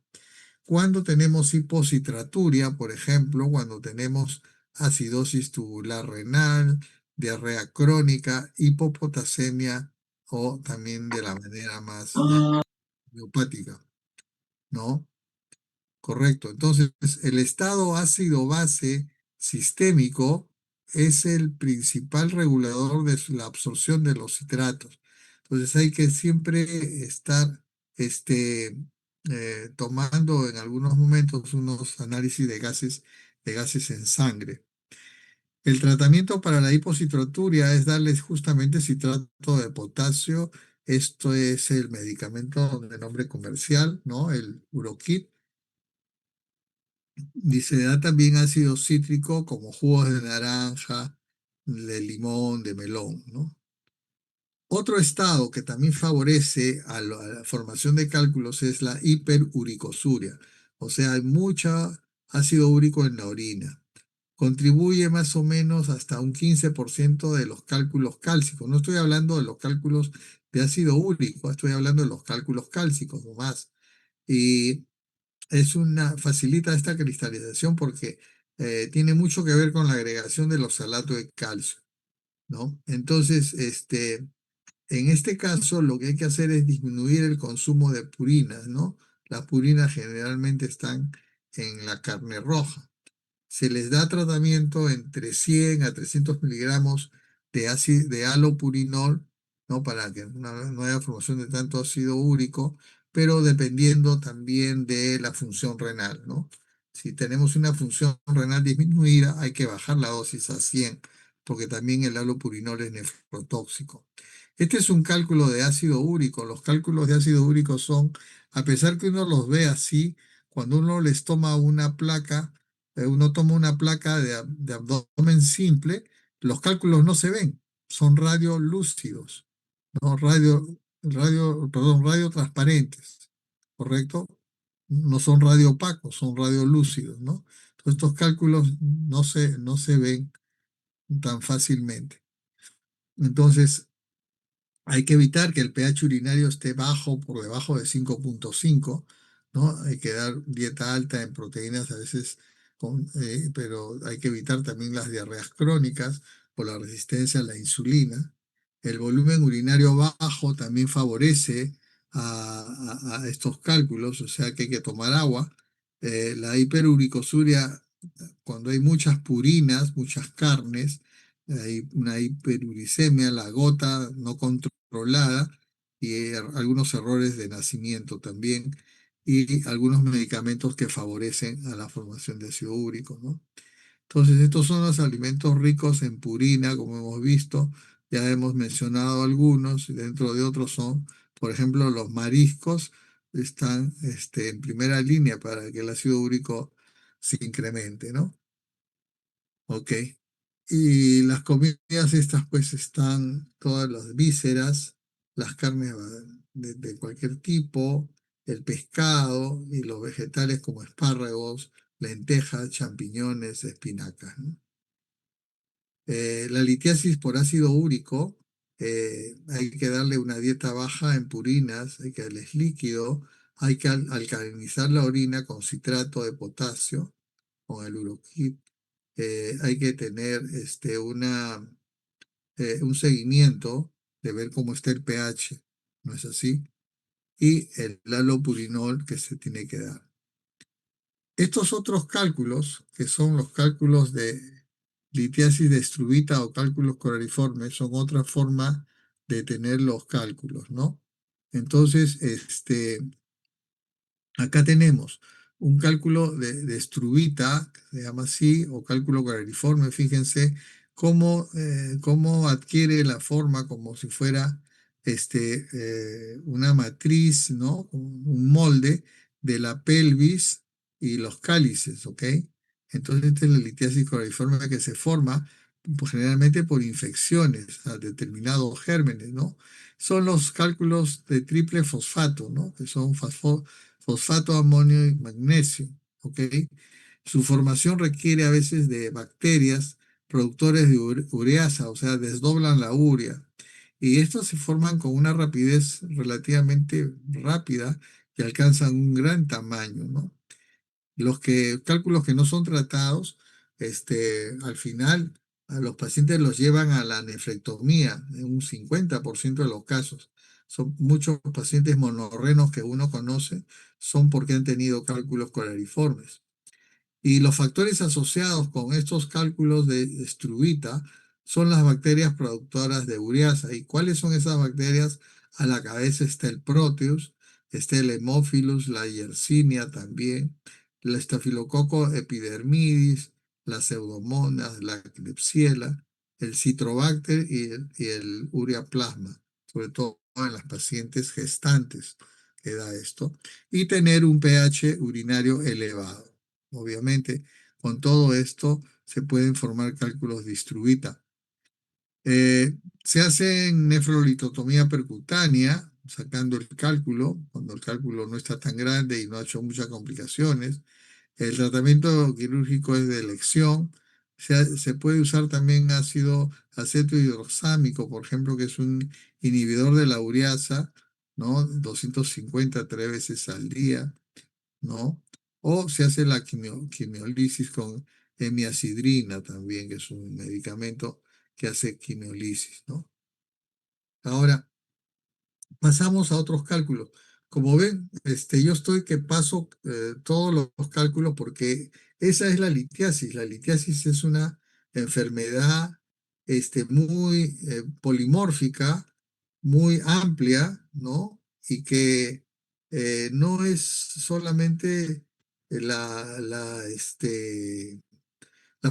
Cuando tenemos hipocitraturia, por ejemplo, cuando tenemos acidosis tubular renal, diarrea crónica, hipopotasemia o también de la manera más idiopática, ¿no? Correcto. Entonces, el estado ácido base sistémico es el principal regulador de la absorción de los citratos. Entonces, hay que siempre estar tomando en algunos momentos unos análisis de gases en sangre. El tratamiento para la hipocitraturia es darles justamente citrato de potasio. Esto es el medicamento de nombre comercial, ¿no? El Uroquid. Y se da también ácido cítrico como jugos de naranja, de limón, de melón, ¿no? Otro estado que también favorece a la formación de cálculos es la hiperuricosuria, o sea, hay mucho ácido úrico en la orina. Contribuye más o menos hasta un 15% de los cálculos cálcicos. No estoy hablando de los cálculos de ácido úrico, estoy hablando de los cálculos cálcicos nomás. Y facilita esta cristalización porque tiene mucho que ver con la agregación de los salatos de calcio, ¿no? Entonces, en este caso, lo que hay que hacer es disminuir el consumo de purinas, ¿no? Las purinas generalmente están en la carne roja. Se les da tratamiento entre 100 a 300 miligramos de halopurinol, ¿no? Para que no haya formación de tanto ácido úrico, pero dependiendo también de la función renal, ¿no? Si tenemos una función renal disminuida, hay que bajar la dosis a 100, porque también el halopurinol es nefrotóxico. Este es un cálculo de ácido úrico. Los cálculos de ácido úrico son, a pesar que uno los ve así, cuando uno les toma una placa, uno toma una placa de abdomen simple, los cálculos no se ven, son radiolúcidos, ¿no? Radio transparentes, ¿correcto? No son radio opacos, son radiolúcidos, ¿no? Entonces, estos cálculos no se ven tan fácilmente. Entonces, hay que evitar que el pH urinario esté bajo, por debajo de 5,5, ¿no? Hay que dar dieta alta en proteínas a veces, pero hay que evitar también las diarreas crónicas por la resistencia a la insulina. El volumen urinario bajo también favorece a estos cálculos, o sea que hay que tomar agua. La hiperuricosuria, cuando hay muchas purinas, muchas carnes, hay una hiperuricemia, la gota no controlada y algunos errores de nacimiento también y algunos medicamentos que favorecen a la formación de ácido úrico, ¿no? Entonces, estos son los alimentos ricos en purina, como hemos visto, ya hemos mencionado algunos, y dentro de otros son, por ejemplo, los mariscos están en primera línea para que el ácido úrico se incremente, ¿no? Ok. Y las comidas estas pues están todas las vísceras, las carnes de cualquier tipo, el pescado y los vegetales como espárragos, lentejas, champiñones, espinacas, ¿no? La litiasis por ácido úrico, hay que darle una dieta baja en purinas, hay que darles líquido, hay que alcalinizar la orina con citrato de potasio, con el uroquid. Hay que tener un seguimiento de ver cómo está el pH, ¿no es así? Y el halopurinol que se tiene que dar. Estos otros cálculos, que son los cálculos de litiasis de Struvita o cálculos coraliformes, son otra forma de tener los cálculos, ¿no? Entonces, acá tenemos un cálculo de Struvita, que se llama así, o cálculo coraliforme. Fíjense cómo adquiere la forma como si fuera una matriz, ¿no? Un molde de la pelvis y los cálices, ¿ok? Entonces, esta es la litiasis coraliforme que se forma pues, generalmente por infecciones a determinados gérmenes, ¿no? Son los cálculos de triple fosfato, ¿no? Que son fosfato, amonio y magnesio, ¿ok? Su formación requiere a veces de bacterias productores de ureasa, o sea, desdoblan la urea. Y estos se forman con una rapidez relativamente rápida que alcanzan un gran tamaño, ¿no? Cálculos que no son tratados, al final a los pacientes los llevan a la nefrectomía en un 50% de los casos. Son muchos pacientes monorrenos que uno conoce, son porque han tenido cálculos colariformes. Y los factores asociados con estos cálculos de struvita son las bacterias productoras de ureasa. ¿Y cuáles son esas bacterias? A la cabeza está el Proteus, está el Haemophilus, la Yersinia también, la Staphylococcus epidermidis, la Pseudomonas, la Klebsiella, el Citrobacter y el Ureaplasma, sobre todo en las pacientes gestantes que da esto, y tener un pH urinario elevado. Obviamente, con todo esto se pueden formar cálculos de Struvita. Se hace nefrolitotomía percutánea, sacando el cálculo, cuando el cálculo no está tan grande y no ha hecho muchas complicaciones. El tratamiento quirúrgico es de elección. Se puede usar también ácido aceto hidroxámico, por ejemplo, que es un inhibidor de la ureasa, ¿no? 250 tres veces al día, ¿no? O se hace la quimiolisis con hemiacidrina también, que es un medicamento que hace quimiolisis, ¿no? Ahora, pasamos a otros cálculos. Como ven, yo estoy que paso todos los cálculos porque esa es la litiasis. La litiasis es una enfermedad muy polimórfica, muy amplia, ¿no? Y que no es solamente la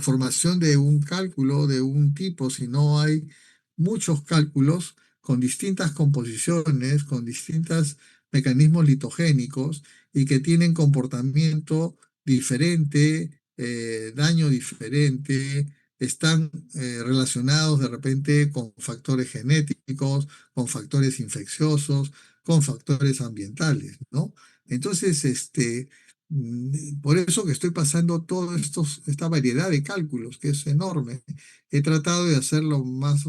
formación de un cálculo de un tipo, sino hay muchos cálculos con distintas composiciones, con distintos mecanismos litogénicos y que tienen comportamiento diferente, daño diferente, están relacionados de repente con factores genéticos, con factores infecciosos, con factores ambientales, ¿no? Entonces, por eso que estoy pasando toda esta variedad de cálculos, que es enorme. He tratado de hacerlo más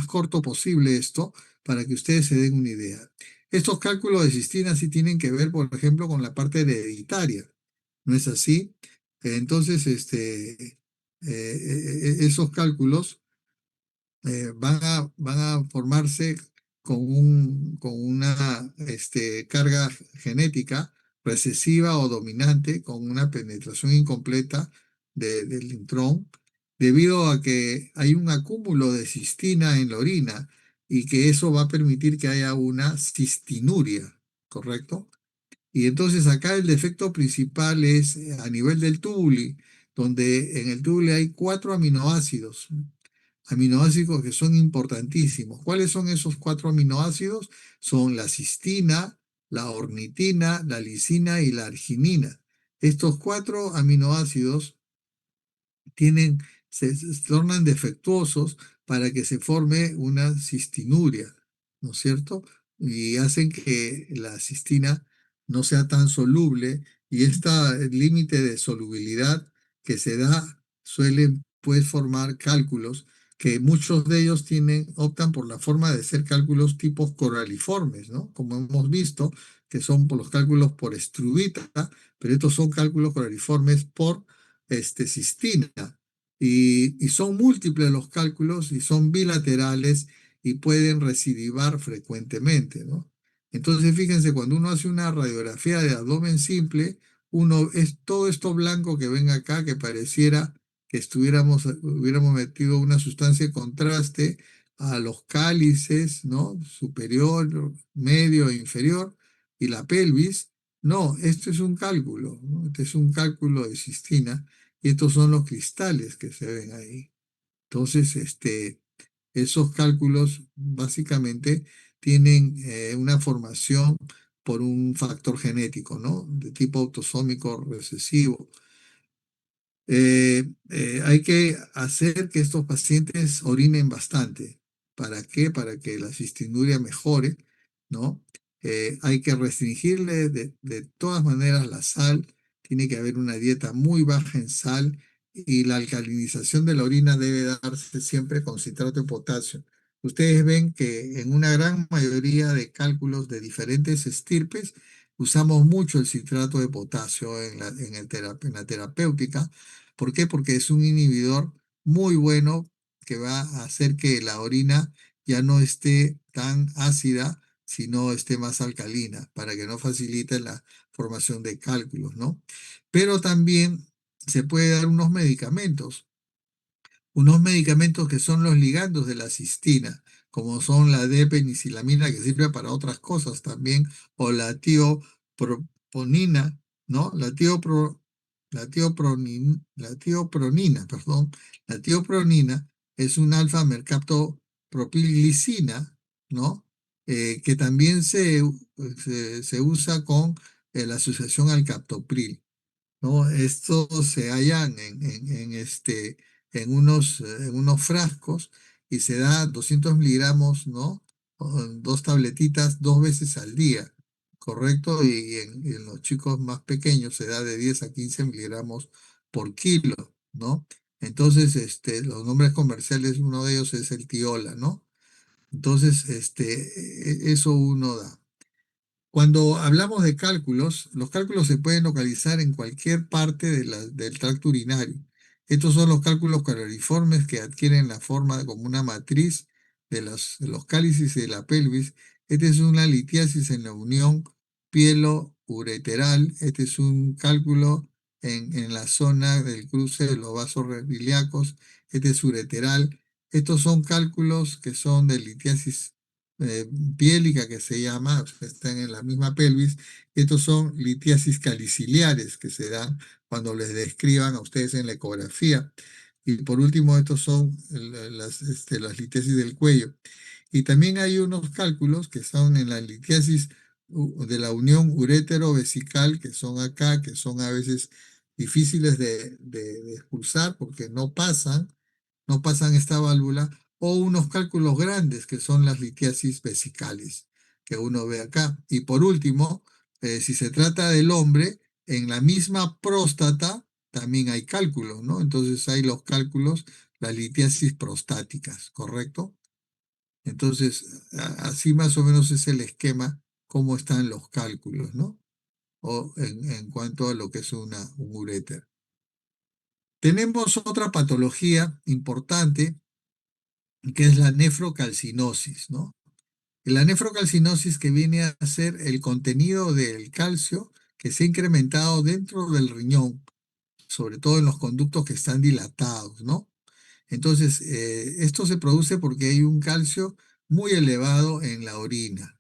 corto posible esto, para que ustedes se den una idea. Estos cálculos de cistina sí tienen que ver, por ejemplo, con la parte hereditaria, ¿no es así? Entonces, esos cálculos van a formarse con una carga genética recesiva o dominante, con una penetración incompleta del intrón, debido a que hay un acúmulo de cistina en la orina y que eso va a permitir que haya una cistinuria, ¿correcto? Y entonces acá el defecto principal es a nivel del tubuli, donde en el tubuli hay 4 aminoácidos, aminoácidos que son importantísimos. ¿Cuáles son esos 4 aminoácidos? Son la cistina, la ornitina, la lisina y la arginina. Estos 4 aminoácidos se tornan defectuosos para que se forme una cistinuria, ¿no es cierto? Y hacen que la cistina no sea tan soluble, y este límite de solubilidad que se da suele pues formar cálculos que muchos de ellos optan por la forma de ser cálculos tipos coraliformes, ¿no? Como hemos visto, que son por los cálculos por estruvita, pero estos son cálculos coraliformes por cistina. Y son múltiples los cálculos y son bilaterales y pueden recidivar frecuentemente, ¿no? Entonces, fíjense, cuando uno hace una radiografía de abdomen simple, uno es todo esto blanco que ven acá, que pareciera que hubiéramos metido una sustancia de contraste a los cálices, ¿no? Superior, medio e inferior, y la pelvis. No, esto es un cálculo, ¿no? Este es un cálculo de cistina, y estos son los cristales que se ven ahí. Entonces, esos cálculos básicamente tienen una formación por un factor genético, ¿no? De tipo autosómico recesivo. Hay que hacer que estos pacientes orinen bastante. ¿Para qué? Para que la cistinuria mejore, ¿no? Hay que restringirle de todas maneras la sal. Tiene que haber una dieta muy baja en sal, y la alcalinización de la orina debe darse siempre con citrato de potasio. Ustedes ven que en una gran mayoría de cálculos de diferentes estirpes usamos mucho el citrato de potasio en la terapéutica. ¿Por qué? Porque es un inhibidor muy bueno que va a hacer que la orina ya no esté tan ácida, sino esté más alcalina, para que no facilite la formación de cálculos, ¿no? Pero también se puede dar unos medicamentos que son los ligandos de la cistina, como son la D-penicilamina, que sirve para otras cosas también, o la tioproponina, ¿no? La tiopronina, perdón. La tiopronina es un alfa-mercaptopropilglicina, ¿no? Que también se usa con la asociación al captopril, ¿no? Estos se hallan en unos frascos y se da 200 miligramos, ¿no? O en dos tabletitas 2 veces al día, ¿correcto? Y en los chicos más pequeños se da de 10 a 15 miligramos por kilo, ¿no? Entonces, los nombres comerciales, uno de ellos es el Tiola, ¿no? Entonces, eso uno da. Cuando hablamos de cálculos, los cálculos se pueden localizar en cualquier parte del tracto urinario. Estos son los cálculos caloriformes que adquieren la forma como una matriz de los cálices y de la pelvis. Este es una litiasis en la unión pielo-ureteral. Este es un cálculo en la zona del cruce de los vasos ilíacos. Este es ureteral. Estos son cálculos que son de litiasis eh, piélica, que se llama, están en la misma pelvis. Estos son litiasis caliciliares que se dan cuando les describan a ustedes en la ecografía. Y por último, estos son las litiasis del cuello. Y también hay unos cálculos que son en la litiasis de la unión urétero-vesical, que son acá, que son a veces difíciles de expulsar porque no pasan esta válvula, o unos cálculos grandes que son las litiasis vesicales que uno ve acá. Y por último, si se trata del hombre, en la misma próstata también hay cálculos, ¿no? Entonces hay los cálculos, las litiasis prostáticas, ¿correcto? Entonces, así más o menos es el esquema, cómo están los cálculos, ¿no? O en cuanto a lo que es un uréter. Tenemos otra patología importante que es la nefrocalcinosis, ¿no? La nefrocalcinosis, que viene a ser el contenido del calcio que se ha incrementado dentro del riñón, sobre todo en los conductos que están dilatados, ¿no? Entonces, esto se produce porque hay un calcio muy elevado en la orina.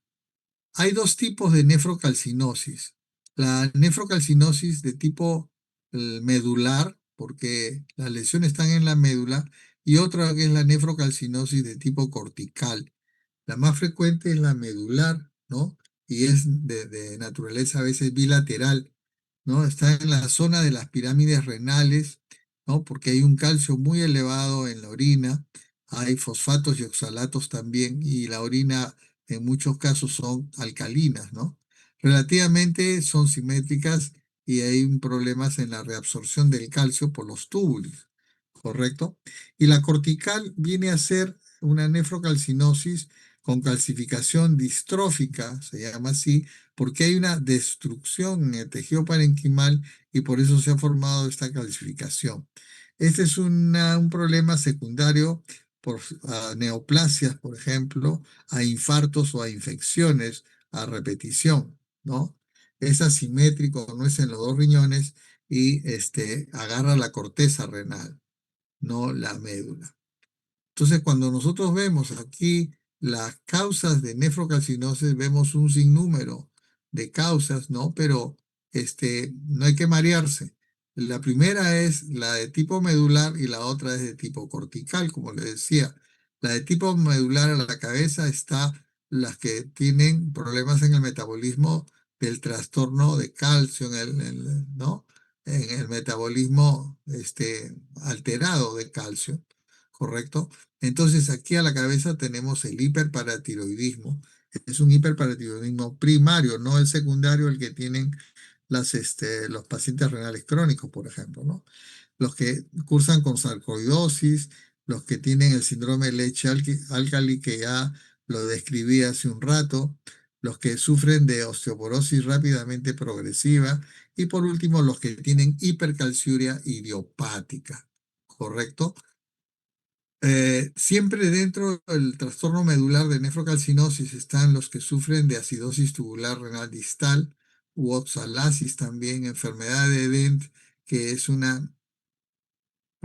Hay dos tipos de nefrocalcinosis. La nefrocalcinosis de tipo medular, porque las lesiones están en la médula, y otra que es la nefrocalcinosis de tipo cortical. La más frecuente es la medular, ¿no? Y es de naturaleza a veces bilateral, ¿no? Está en la zona de las pirámides renales, ¿no? Porque hay un calcio muy elevado en la orina, hay fosfatos y oxalatos también, y la orina en muchos casos son alcalinas, ¿no? Relativamente son simétricas y hay problemas en la reabsorción del calcio por los túbulos, ¿correcto? Y la cortical viene a ser una nefrocalcinosis con calcificación distrófica, se llama así, porque hay una destrucción en el tejido parenquimal y por eso se ha formado esta calcificación. Este es un problema secundario por neoplasias, por ejemplo, a infartos o a infecciones a repetición, ¿no? Es asimétrico, no es en los dos riñones y agarra la corteza renal, no la médula. Entonces, cuando nosotros vemos aquí las causas de nefrocalcinosis, vemos un sinnúmero de causas, ¿no? Pero no hay que marearse. La primera es la de tipo medular y la otra es de tipo cortical, como les decía. La de tipo medular a la cabeza está las que tienen problemas en el metabolismo del trastorno de calcio, ¿no? En el metabolismo alterado de calcio, ¿correcto? Entonces aquí a la cabeza tenemos el hiperparatiroidismo. Es un hiperparatiroidismo primario, no el secundario, el que tienen los pacientes renales crónicos, por ejemplo, ¿no? Los que cursan con sarcoidosis, los que tienen el síndrome de leche álcali, que ya lo describí hace un rato, los que sufren de osteoporosis rápidamente progresiva y por último los que tienen hipercalciuria idiopática, ¿correcto? Siempre dentro del trastorno medular de nefrocalcinosis están los que sufren de acidosis tubular renal distal u oxalasis también, enfermedad de Dent, que es una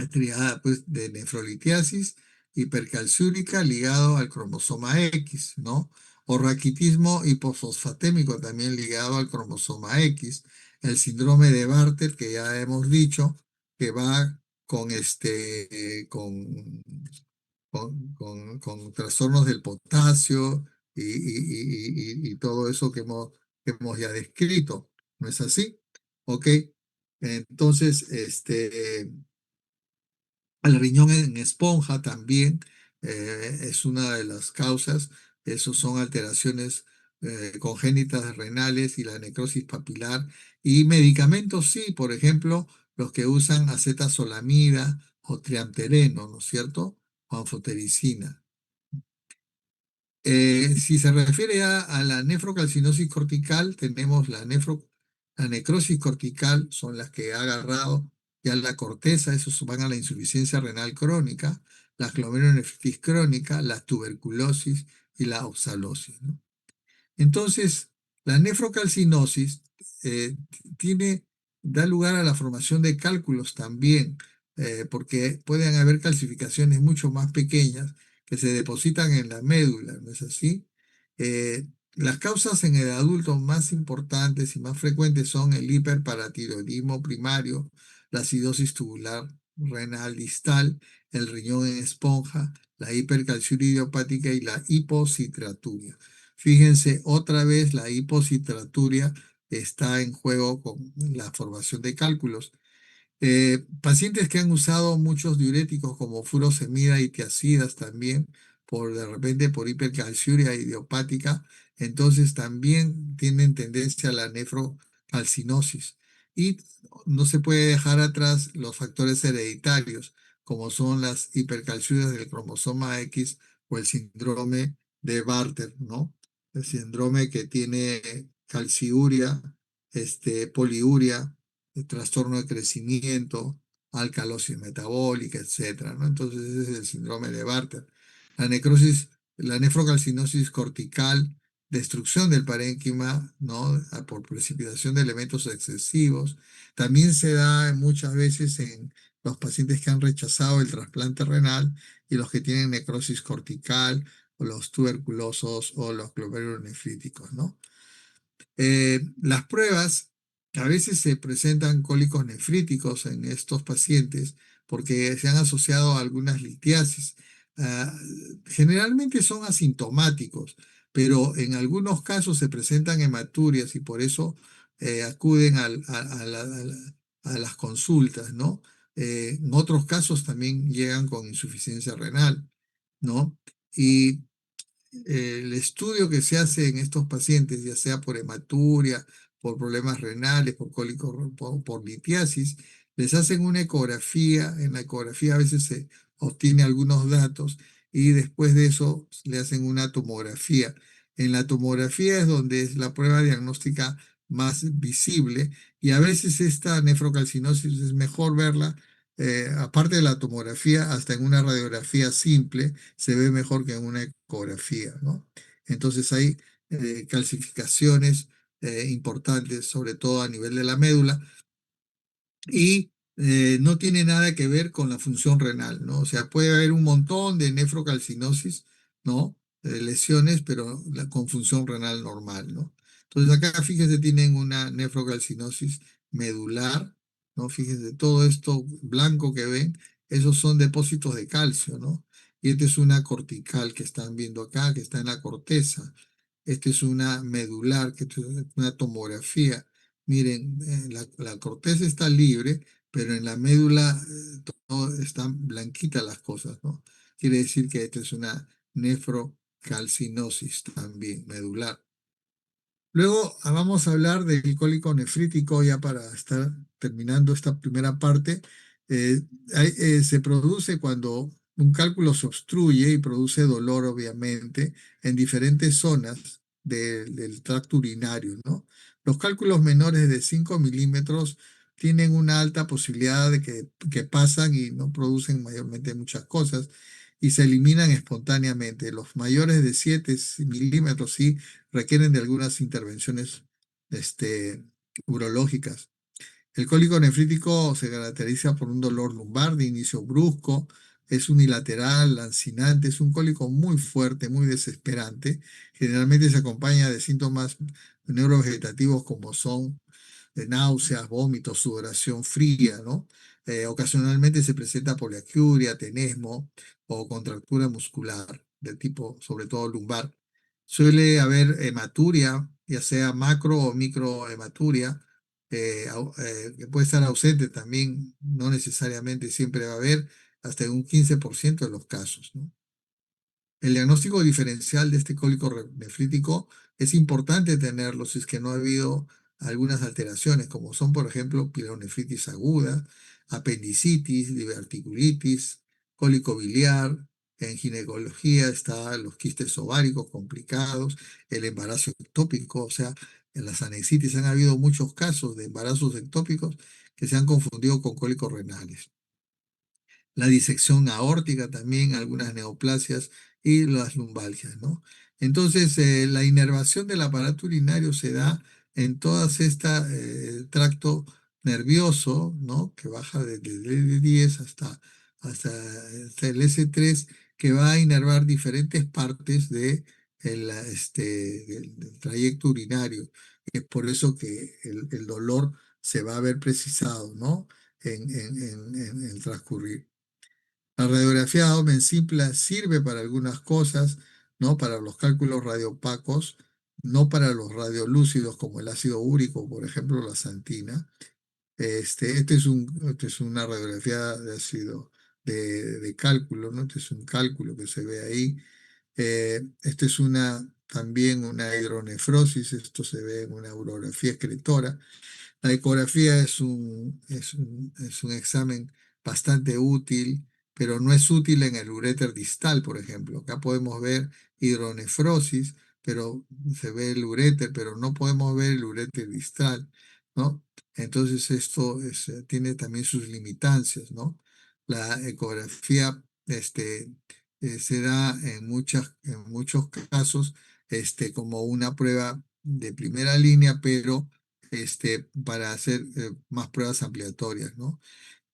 triada pues, de nefrolitiasis hipercalciúrica ligado al cromosoma X, ¿no? O raquitismo hipofosfatémico también ligado al cromosoma X. El síndrome de Bartter, que ya hemos dicho, que va con, con trastornos del potasio y todo eso que hemos ya descrito. ¿No es así? Ok. Entonces, el riñón en esponja también es una de las causas. Esos son alteraciones congénitas renales y la necrosis papilar. Y medicamentos, sí, por ejemplo, los que usan acetazolamida o triamtereno, ¿no es cierto? O anfotericina. Si se refiere a la nefrocalcinosis cortical, tenemos la necrosis cortical, son las que ha agarrado ya la corteza, esos van a la insuficiencia renal crónica, la glomerulonefritis crónica, la tuberculosis y la oxalosis, ¿no? Entonces, la nefrocalcinosis tiene, da lugar a la formación de cálculos también, porque pueden haber calcificaciones mucho más pequeñas que se depositan en la médula, ¿no es así? Las causas en el adulto más importantes y más frecuentes son el hiperparatiroidismo primario, la acidosis tubular renal distal, el riñón en esponja, la hipercalciuria idiopática y la hipocitraturia. Fíjense, otra vez la hipocitraturia está en juego con la formación de cálculos. Pacientes que han usado muchos diuréticos como furosemida y tiazidas también, de repente por hipercalciuria idiopática, entonces también tienen tendencia a la nefrocalcinosis. Y no se puede dejar atrás los factores hereditarios, como son las hipercalciurias del cromosoma X o el síndrome de Bartter, ¿no? El síndrome que tiene calciuria, poliuria, trastorno de crecimiento, alcalosis metabólica, etcétera, ¿no? Entonces ese es el síndrome de Bartter. La necrosis, la nefrocalcinosis cortical, destrucción del parénquima, ¿no? Por precipitación de elementos excesivos. También se da muchas veces en los pacientes que han rechazado el trasplante renal y los que tienen necrosis cortical o los tuberculosos o los glomerulonefríticos, ¿no? Las pruebas, a veces se presentan cólicos nefríticos en estos pacientes porque se han asociado a algunas litiasis. Ah, Generalmente son asintomáticos, pero en algunos casos se presentan hematurias y por eso acuden a las consultas, ¿no? En otros casos también llegan con insuficiencia renal, ¿no? Y el estudio que se hace en estos pacientes, ya sea por hematuria, por problemas renales, por cólicos, por litiasis, les hacen una ecografía. En la ecografía a veces se obtiene algunos datos y después de eso le hacen una tomografía. En la tomografía es donde es la prueba diagnóstica más visible y a veces esta nefrocalcinosis es mejor verla, aparte de la tomografía, hasta en una radiografía simple se ve mejor que en una ecografía, ¿no? Entonces hay calcificaciones importantes, sobre todo a nivel de la médula, y no tiene nada que ver con la función renal, ¿no? O sea, puede haber un montón de nefrocalcinosis, ¿no? Lesiones, pero con función renal normal, ¿no? Entonces acá, fíjense, tienen una nefrocalcinosis medular, ¿no? Fíjense, todo esto blanco que ven, esos son depósitos de calcio, ¿no? Y esta es una cortical que están viendo acá, que está en la corteza. Esta es una medular, que es una tomografía. Miren, la corteza está libre, pero en la médula todo están blanquitas las cosas, ¿no? Quiere decir que esta es una nefrocalcinosis también medular. Luego vamos a hablar del cólico nefrítico ya para estar terminando esta primera parte. Eh, Se produce cuando un cálculo se obstruye y produce dolor, obviamente, en diferentes zonas del tracto urinario, ¿no? Los cálculos menores de 5 milímetros tienen una alta posibilidad de que pasan y no producen mayormente muchas cosas. y se eliminan espontáneamente. Los mayores de 7 milímetros sí requieren de algunas intervenciones este, urológicas. El cólico nefrítico se caracteriza por un dolor lumbar de inicio brusco, es unilateral, lancinante, es un cólico muy fuerte, muy desesperante. Generalmente se acompaña de síntomas neurovegetativos como son de náuseas, vómitos, sudoración fría, ¿no? Ocasionalmente se presenta poliacuria, tenesmo o contractura muscular de tipo, sobre todo lumbar. Suele haber hematuria, ya sea macro o microhematuria, que puede estar ausente también, no necesariamente siempre va a haber, hasta en un 15% de los casos, ¿no? El diagnóstico diferencial de este cólico nefrítico es importante tenerlo si es que no ha habido algunas alteraciones, como son, por ejemplo, pielonefritis aguda, apendicitis, diverticulitis, cólico biliar. En ginecología están los quistes ováricos complicados, el embarazo ectópico, o sea, en las anexitis han habido muchos casos de embarazos ectópicos que se han confundido con cólicos renales, la disección aórtica también, algunas neoplasias y las lumbalgias, ¿no? Entonces, la inervación del aparato urinario se da en todas este tracto nervioso, ¿no? Que baja desde el L10 hasta el S3, que va a inervar diferentes partes del trayecto urinario. Es por eso que el dolor se va a ver precisado, ¿no? En el transcurrir. La radiografía de abdomen simple sirve para algunas cosas, ¿no? Para los cálculos radiopacos, no para los radiolúcidos como el ácido úrico, por ejemplo, la santina. Este es una radiografía de ácido de cálculo, ¿no? Este es un cálculo que se ve ahí. Este es también una hidronefrosis, esto se ve en una urografía excretora. La ecografía es un examen bastante útil, pero no es útil en el uréter distal, por ejemplo. Acá podemos ver hidronefrosis, pero se ve el uréter, pero no podemos ver el uréter distal, ¿no? Entonces esto tiene también sus limitancias, ¿no? La ecografía se da en muchos casos como una prueba de primera línea, pero para hacer más pruebas ampliatorias, ¿no?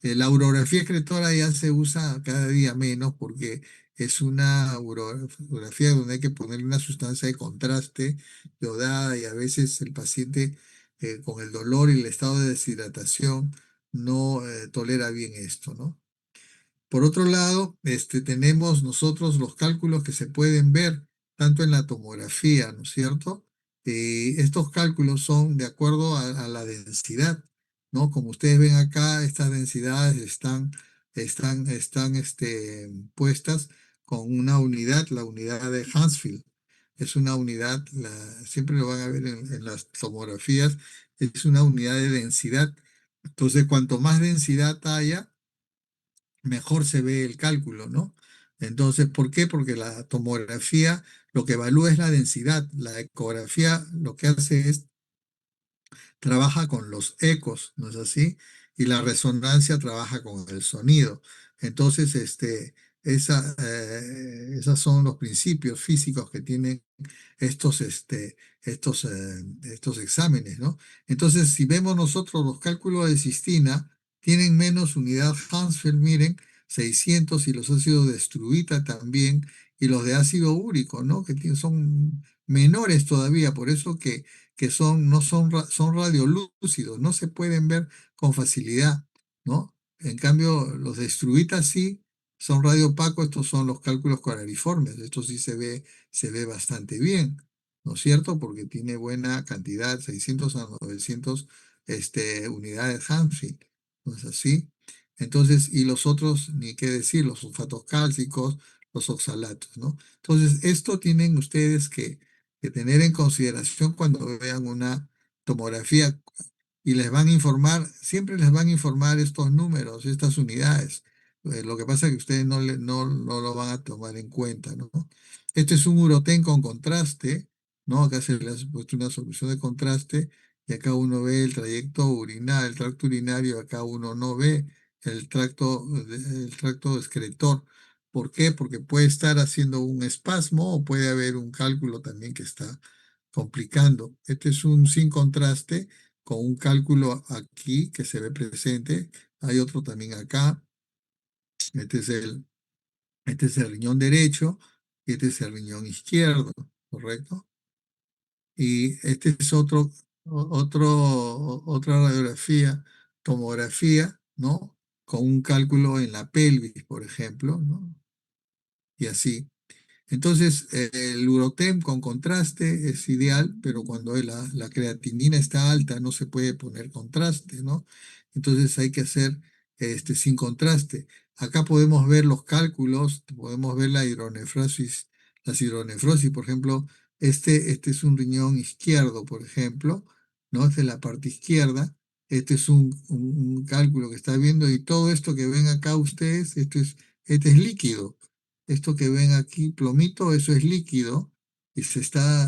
La urografía excretora ya se usa cada día menos porque es una urografía donde hay que ponerle una sustancia de contraste iodada y a veces el paciente con el dolor y el estado de deshidratación no tolera bien esto, ¿no? Por otro lado, tenemos nosotros los cálculos que se pueden ver tanto en la tomografía, ¿no es cierto? Estos cálculos son de acuerdo a la densidad, ¿no? Como ustedes ven acá, estas densidades están puestas con una unidad, la unidad de Hounsfield. Es una unidad, siempre lo van a ver en las tomografías, es una unidad de densidad. Entonces, cuanto más densidad haya, mejor se ve el cálculo, ¿no? Entonces, ¿por qué? Porque la tomografía lo que evalúa es la densidad, la ecografía lo que hace es trabaja con los ecos, ¿no es así? Y la resonancia trabaja con el sonido. Entonces, esas son los principios físicos que tienen estos exámenes, ¿no? Entonces, si vemos nosotros los cálculos de cistina, tienen menos unidad Hounsfield, miren, 600 y los ácidos de Struita también, y los de ácido úrico, ¿no? Son menores todavía, por eso que no son, son radiolúcidos, no se pueden ver con facilidad, ¿no? En cambio, los de Struita sí son radiopacos, estos son los cálculos coraliformes, esto sí se ve bastante bien, ¿no es cierto? Porque tiene buena cantidad, 600 a 900 unidades Hounsfield, ¿no es así? Entonces, y los otros, ni qué decir, los sulfatos cálcicos, los oxalatos, ¿no? Entonces, esto tienen ustedes que tener en consideración cuando vean una tomografía y les van a informar, siempre les van a informar estos números, estas unidades. Lo que pasa es que ustedes no lo van a tomar en cuenta, ¿no? Este es un urotén con contraste, ¿no? Acá se le ha puesto una solución de contraste y acá uno ve el trayecto urinario, el tracto urinario, acá uno no ve el tracto excretor. ¿Por qué? Porque puede estar haciendo un espasmo o puede haber un cálculo también que está complicando. Este es un sin contraste con un cálculo aquí que se ve presente. Hay otro también acá. Este es este es el riñón derecho y este es el riñón izquierdo, ¿correcto? Y este es otra radiografía, tomografía, ¿no? Con un cálculo en la pelvis, por ejemplo, ¿no? Y así. Entonces, el Urotem con contraste es ideal, pero cuando la creatinina está alta no se puede poner contraste, ¿no? Entonces hay que hacer sin contraste. Acá podemos ver los cálculos, podemos ver las hidronefrosis, por ejemplo, este es un riñón izquierdo, por ejemplo, ¿no? Esta es la parte izquierda. Este es un cálculo que está viendo y todo esto que ven acá ustedes, este es líquido. Esto que ven aquí, plomito, eso es líquido y se está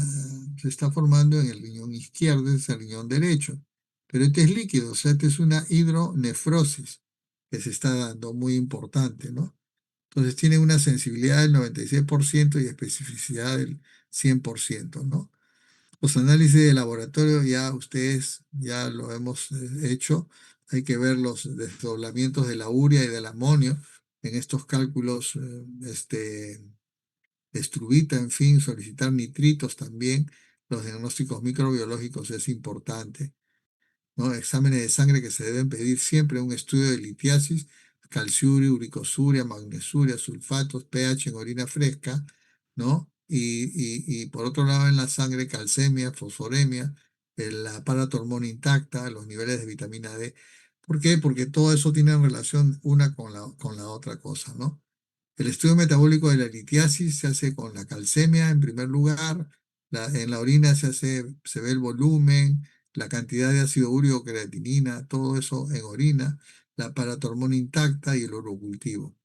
formando en el riñón izquierdo, es el riñón derecho. Pero este es líquido, o sea, este es una hidronefrosis que se está dando, muy importante, ¿no? Entonces tiene una sensibilidad del 96% y especificidad del 100%, ¿no? Los análisis de laboratorio ya ustedes ya lo hemos hecho. Hay que ver los desdoblamientos de la urea y del amonio en estos cálculos, estruvita, en fin, solicitar nitritos también. Los diagnósticos microbiológicos es importante, ¿no? Exámenes de sangre que se deben pedir siempre, un estudio de litiasis, calciuria, uricosuria, magnesuria, sulfatos, pH en orina fresca, ¿no? Y por otro lado en la sangre, calcemia, fosforemia, la aparato hormona intacta, los niveles de vitamina D. ¿Por qué? Porque todo eso tiene relación una con la otra cosa, ¿no? El estudio metabólico de la litiasis se hace con la calcemia en primer lugar, en la orina se ve el volumen, la cantidad de ácido úrico, creatinina, todo eso en orina, la paratormona intacta y el urocultivo.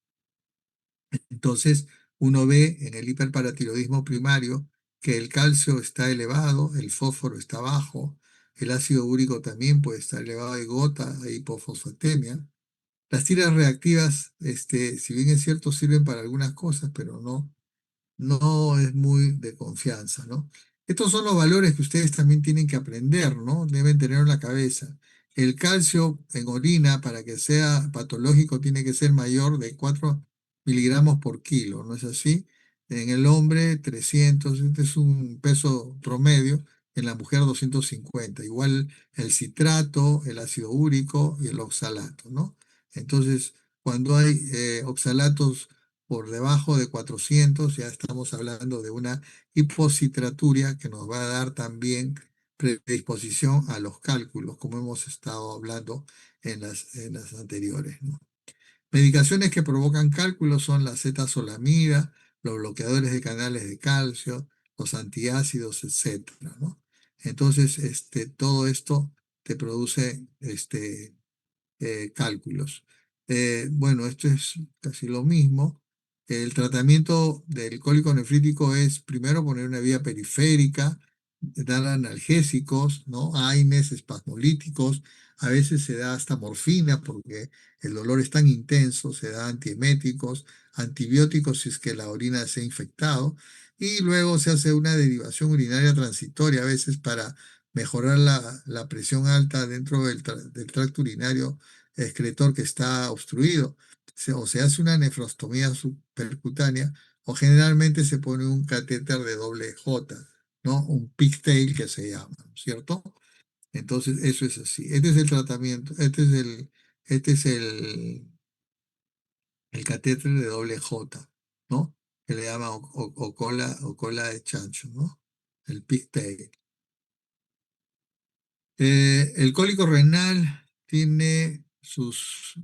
Entonces, uno ve en el hiperparatiroidismo primario que el calcio está elevado, el fósforo está bajo, el ácido úrico también puede estar elevado, hay gota, hay hipofosfatemia. Las tiras reactivas, si bien es cierto, sirven para algunas cosas, pero no es muy de confianza, ¿no? Estos son los valores que ustedes también tienen que aprender, ¿no? Deben tener en la cabeza. El calcio en orina, para que sea patológico, tiene que ser mayor de 4 miligramos por kilo, ¿no es así? En el hombre, 300, este es un peso promedio, en la mujer 250. Igual el citrato, el ácido úrico y el oxalato, ¿no? Entonces, cuando hay oxalatos por debajo de 400, ya estamos hablando de una hipocitraturia que nos va a dar también predisposición a los cálculos, como hemos estado hablando en las anteriores, ¿no? Medicaciones que provocan cálculos son la zetazolamida, los bloqueadores de canales de calcio, los antiácidos, etcétera, ¿no? Entonces, todo esto te produce cálculos. Bueno, esto es casi lo mismo. El tratamiento del cólico nefrítico es primero poner una vía periférica, dar analgésicos, ¿no? AINES, espasmolíticos, a veces se da hasta morfina porque el dolor es tan intenso, se da antieméticos, antibióticos si es que la orina se ha infectado, y luego se hace una derivación urinaria transitoria a veces para mejorar la presión alta dentro del tracto urinario excretor que está obstruido. O se hace una nefrostomía subpercutánea o generalmente se pone un catéter de doble J, ¿no? Un pigtail que se llama, ¿no es cierto? Entonces, eso es así. Este es el tratamiento, este es el catéter de doble J, ¿no? Que le llama o cola de chancho, ¿no? El pigtail. El cólico renal tiene sus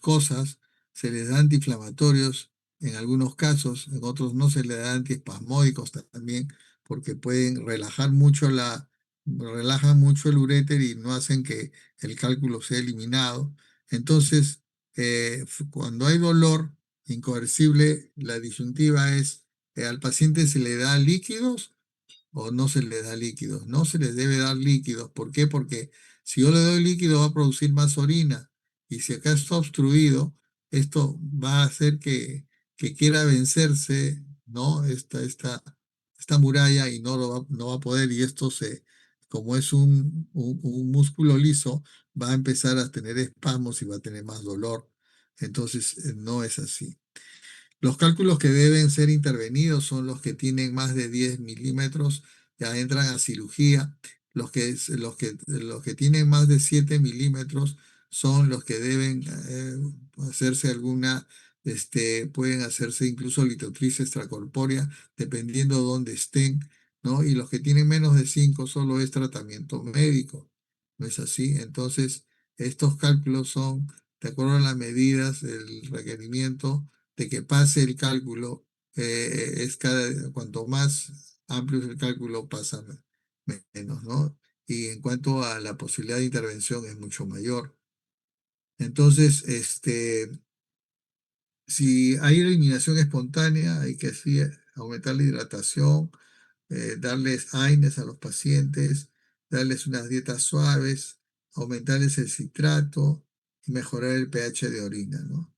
cosas, se les da antiinflamatorios en algunos casos, en otros no se le da antiespasmódicos también, porque pueden relajan mucho el uréter y no hacen que el cálculo sea eliminado. Entonces, cuando hay dolor incoercible, la disyuntiva es, al paciente se le da líquidos o no se le da líquidos. No se les debe dar líquidos. ¿Por qué? Porque si yo le doy líquido va a producir más orina y si acá está obstruido, esto va a hacer que quiera vencerse, ¿no? Esta muralla y no va a poder, y como es un músculo liso, va a empezar a tener espasmos y va a tener más dolor. Entonces, no es así. Los cálculos que deben ser intervenidos son los que tienen más de 10 milímetros, ya entran a cirugía. Los que tienen más de 7 milímetros son los que deben hacerse pueden hacerse incluso litotripsia extracorpórea, dependiendo de dónde estén, ¿no? Y los que tienen menos de 5 solo es tratamiento médico, ¿no es así? Entonces, estos cálculos son de acuerdo a las medidas, el requerimiento de que pase el cálculo, cuanto más amplio es el cálculo, pasa menos, ¿no? Y en cuanto a la posibilidad de intervención es mucho mayor. Entonces, si hay eliminación espontánea, hay que sí, aumentar la hidratación, darles AINES a los pacientes, darles unas dietas suaves, aumentarles el citrato y mejorar el pH de orina, ¿no?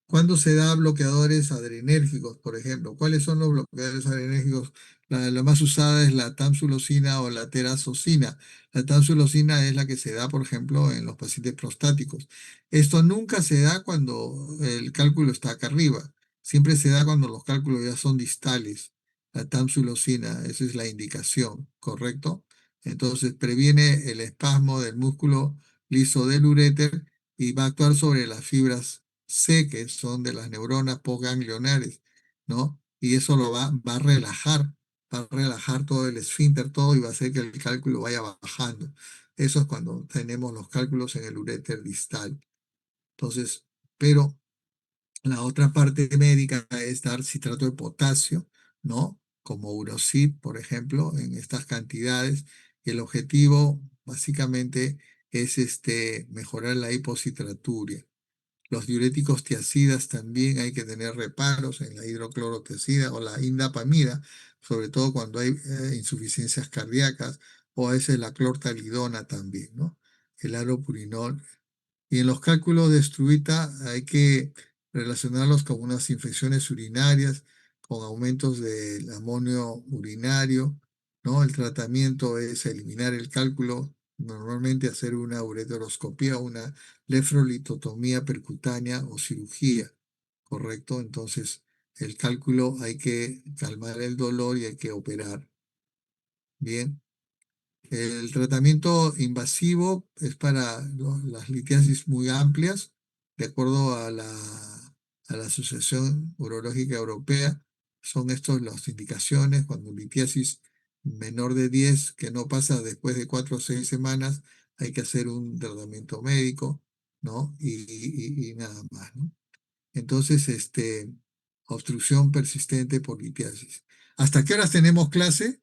¿Cuándo se da bloqueadores adrenérgicos, por ejemplo? ¿Cuáles son los bloqueadores adrenérgicos? La más usada es la tamsulosina o la terazocina. La tamsulosina es la que se da, por ejemplo, en los pacientes prostáticos. Esto nunca se da cuando el cálculo está acá arriba. Siempre se da cuando los cálculos ya son distales. La tamsulosina, esa es la indicación, ¿correcto? Entonces previene el espasmo del músculo liso del uréter y va a actuar sobre las fibras C, que son de las neuronas postganglionares, ¿no? Y eso va a relajar todo el esfínter, todo, y va a hacer que el cálculo vaya bajando. Eso es cuando tenemos los cálculos en el uréter distal. Entonces, pero la otra parte médica es dar citrato de potasio, ¿no? Como Urocit, por ejemplo, en estas cantidades. Y el objetivo, básicamente, es mejorar la hipocitraturia. Los diuréticos tiacidas también hay que tener reparos en la hidroclorotiazida o la indapamida, sobre todo cuando hay insuficiencias cardíacas, o a veces la clortalidona también, ¿no? El alopurinol. Y en los cálculos de Struita hay que relacionarlos con unas infecciones urinarias, con aumentos del amonio urinario, ¿no? El tratamiento es eliminar el cálculo, normalmente hacer una ureteroscopía, una nefrolitotomía percutánea o cirugía, ¿correcto? Entonces, el cálculo hay que calmar el dolor y hay que operar. Bien. El tratamiento invasivo es para las litiasis muy amplias, de acuerdo a la Asociación Urológica Europea. Son estas las indicaciones cuando litiasis menor de 10 que no pasa después de 4 o 6 semanas, hay que hacer un tratamiento médico, ¿no? Y nada más, ¿no? Entonces, obstrucción persistente por litiasis. ¿Hasta qué horas tenemos clase?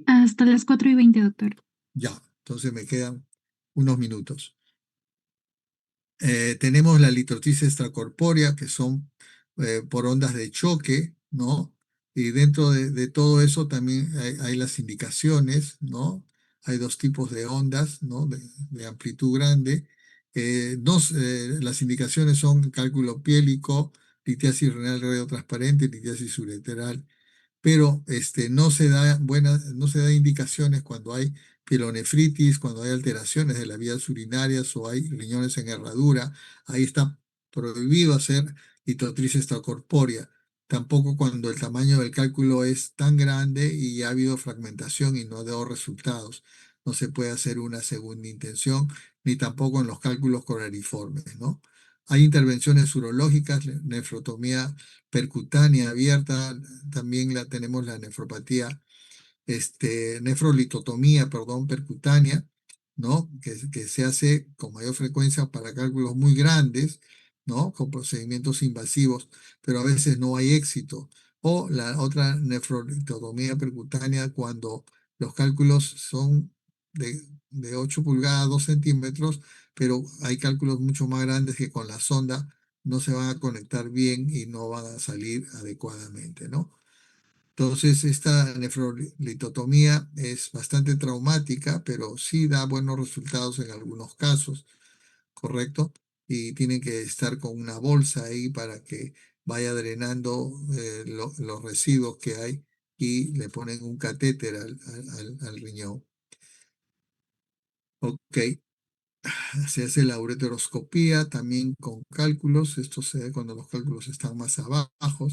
Hasta las 4:20, doctor. Ya, entonces me quedan unos minutos. Tenemos la litroticia extracorpórea, que son por ondas de choque, ¿no? Y dentro de todo eso también hay las indicaciones, ¿no? Hay dos tipos de ondas, ¿no? De amplitud grande. Las indicaciones son cálculo piélico, litiasis renal radiotransparente, litiasis ureteral, pero no se da indicaciones cuando hay pielonefritis, cuando hay alteraciones de las vías urinarias o hay riñones en herradura. Ahí está prohibido hacer litotricia extracorpórea. Tampoco cuando el tamaño del cálculo es tan grande y ha habido fragmentación y no ha dado resultados. No se puede hacer una segunda intención, ni tampoco en los cálculos corariformes, ¿no? Hay intervenciones urológicas, nefrotomía percutánea abierta, también tenemos la nefropatía, nefrolitotomía, perdón, percutánea, ¿no? Que se hace con mayor frecuencia para cálculos muy grandes, ¿no? Con procedimientos invasivos, pero a veces no hay éxito. O la otra nefrolitotomía percutánea cuando los cálculos son de 8 pulgadas, 2 centímetros, pero hay cálculos mucho más grandes que con la sonda no se van a conectar bien y no van a salir adecuadamente, ¿no? Entonces, esta nefrolitotomía es bastante traumática, pero sí da buenos resultados en algunos casos, ¿correcto? y tienen que estar con una bolsa ahí para que vaya drenando los residuos que hay y le ponen un catéter al riñón. Ok, se hace la ureteroscopía también con cálculos. Esto se ve cuando los cálculos están más abajo.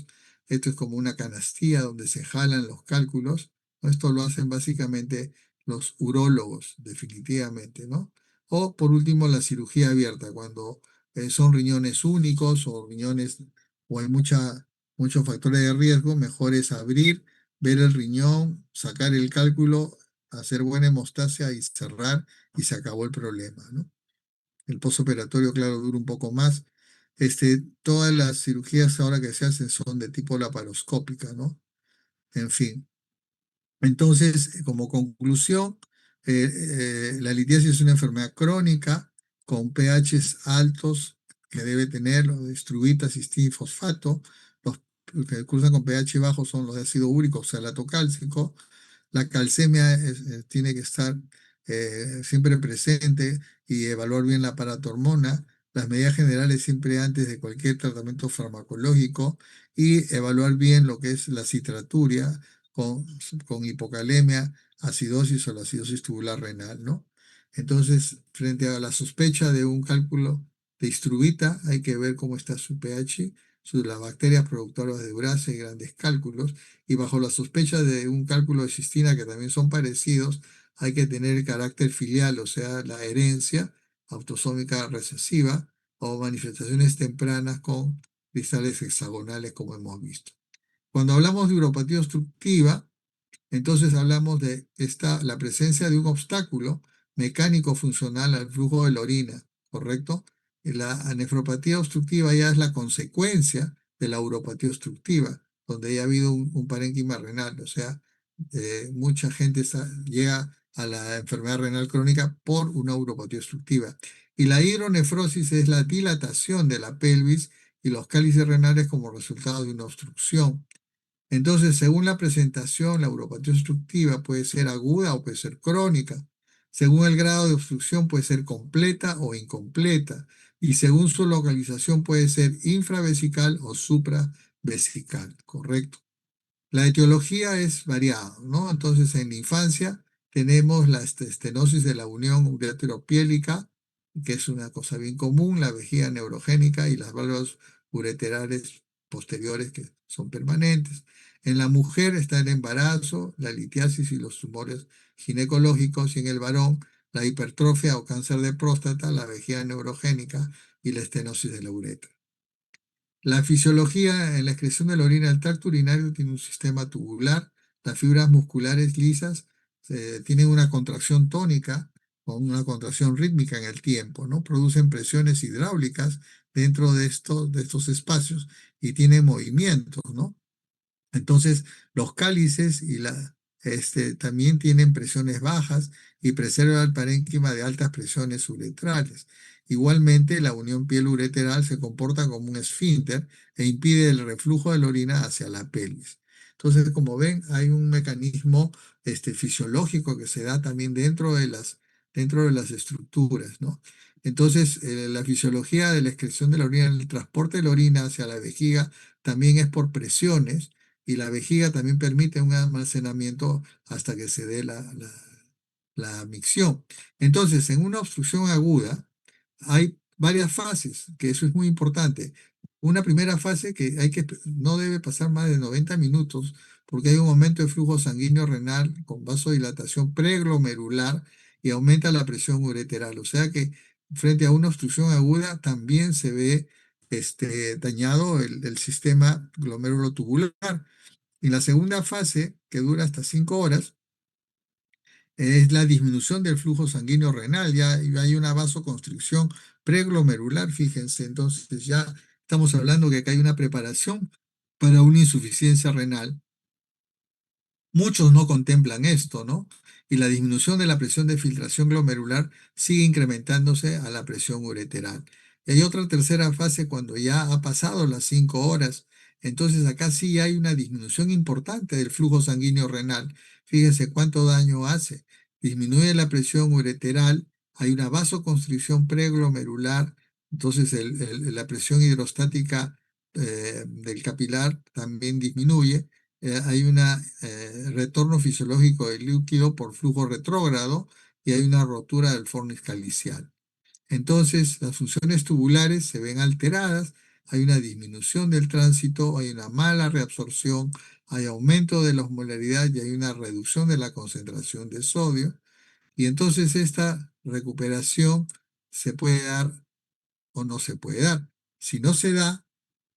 Esto es como una canastilla donde se jalan los cálculos, ¿no? Esto lo hacen básicamente los urólogos, definitivamente, ¿no? O por último, la cirugía abierta, cuando son riñones únicos o riñones o hay muchos factores de riesgo, mejor es abrir, ver el riñón, sacar el cálculo, hacer buena hemostasia y cerrar y se acabó el problema, ¿no? El postoperatorio, claro, dura un poco más. Todas las cirugías ahora que se hacen son de tipo laparoscópica, ¿no? En fin. Entonces, como conclusión, la litiasis es una enfermedad crónica con pHs altos que debe tener los de estruvita, cistina y fosfato. Los que cursan con pH bajo son los de ácido úrico, o sea, cálcico. La calcemia tiene que estar siempre presente y evaluar bien la paratormona, las medidas generales siempre antes de cualquier tratamiento farmacológico y evaluar bien lo que es la citraturia con, con hipocalemia, acidosis o la acidosis tubular renal, ¿no? Entonces, frente a la sospecha de un cálculo de Istruvita, hay que ver cómo está su pH, las bacterias productoras de urasa y grandes cálculos, y bajo la sospecha de un cálculo de cistina que también son parecidos, hay que tener el carácter filial, o sea, la herencia autosómica recesiva o manifestaciones tempranas con cristales hexagonales como hemos visto. Cuando hablamos de uropatía obstructiva, entonces hablamos de la presencia de un obstáculo mecánico funcional al flujo de la orina, ¿correcto? Y la nefropatía obstructiva ya es la consecuencia de la uropatía obstructiva, donde ya ha habido un parénquima renal, o sea, mucha gente llega a la enfermedad renal crónica por una uropatía obstructiva. Y la hidronefrosis es la dilatación de la pelvis y los cálices renales como resultado de una obstrucción. Entonces, según la presentación, la uropatía obstructiva puede ser aguda o puede ser crónica. Según el grado de obstrucción puede ser completa o incompleta. Y según su localización puede ser infravesical o supravesical, ¿correcto? La etiología es variada, ¿no? Entonces, en la infancia tenemos la estenosis de la unión ureteropiélica, que es una cosa bien común, la vejiga neurogénica y las válvulas ureterales posteriores que son permanentes. En la mujer está el embarazo, la litiasis y los tumores ginecológicos, y en el varón la hipertrofia o cáncer de próstata, la vejiga neurogénica y la estenosis de la uretra. La fisiología en la excreción de la orina del tracto urinario tiene un sistema tubular, las fibras musculares lisas tienen una contracción tónica o una contracción rítmica en el tiempo, ¿no? Producen presiones hidráulicas dentro de estos espacios y tienen movimientos, ¿no? Entonces, los cálices también tienen presiones bajas y preserva el parénquima de altas presiones uretrales. Igualmente, la unión piel-ureteral se comporta como un esfínter e impide el reflujo de la orina hacia la pelvis. Entonces, como ven, hay un mecanismo fisiológico que se da también dentro de las estructuras, ¿no? Entonces, la fisiología de la excreción de la orina, el transporte de la orina hacia la vejiga, también es por presiones y la vejiga también permite un almacenamiento hasta que se dé la micción. Entonces, en una obstrucción aguda hay varias fases, que eso es muy importante. Una primera fase no debe pasar más de 90 minutos porque hay un aumento de flujo sanguíneo renal con vasodilatación preglomerular y aumenta la presión ureteral. O sea que frente a una obstrucción aguda también se ve dañado el sistema glomérulo-tubular. Y la segunda fase, que dura hasta 5 horas, es la disminución del flujo sanguíneo renal. Ya hay una vasoconstricción preglomerular, fíjense. Entonces ya estamos hablando que acá hay una preparación para una insuficiencia renal. Muchos no contemplan esto, ¿no? Y la disminución de la presión de filtración glomerular sigue incrementándose a la presión ureteral. Y hay otra tercera fase cuando ya ha pasado las 5 horas. Entonces acá sí hay una disminución importante del flujo sanguíneo renal. Fíjense cuánto daño hace. Disminuye la presión ureteral, hay una vasoconstricción preglomerular, Entonces la presión hidrostática del capilar también disminuye. Hay un retorno fisiológico del líquido por flujo retrógrado y hay una rotura del fornix calicial. Entonces, las funciones tubulares se ven alteradas, hay una disminución del tránsito, hay una mala reabsorción, hay aumento de la osmolaridad y hay una reducción de la concentración de sodio. Y entonces esta recuperación se puede dar o no se puede dar. Si no se da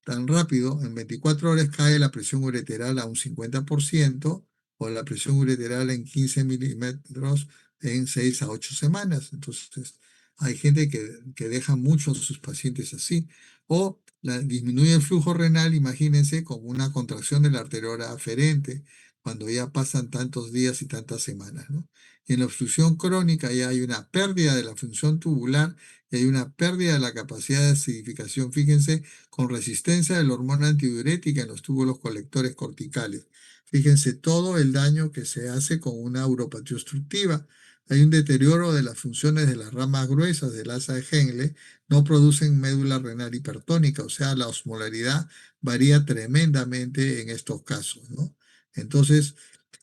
tan rápido, en 24 horas cae la presión ureteral a un 50% o la presión ureteral en 15 milímetros en 6 a 8 semanas. Entonces, hay gente que deja mucho a sus pacientes así. O disminuye el flujo renal, imagínense, con una contracción de la arteriola aferente, cuando ya pasan tantos días y tantas semanas, ¿no? Y en la obstrucción crónica ya hay una pérdida de la función tubular y hay una pérdida de la capacidad de acidificación. Fíjense, con resistencia de la hormona antidiurética en los túbulos colectores corticales. Fíjense todo el daño que se hace con una uropatía obstructiva. Hay un deterioro de las funciones de las ramas gruesas del asa de Henle, no producen médula renal hipertónica, o sea, la osmolaridad varía tremendamente en estos casos, ¿no? Entonces,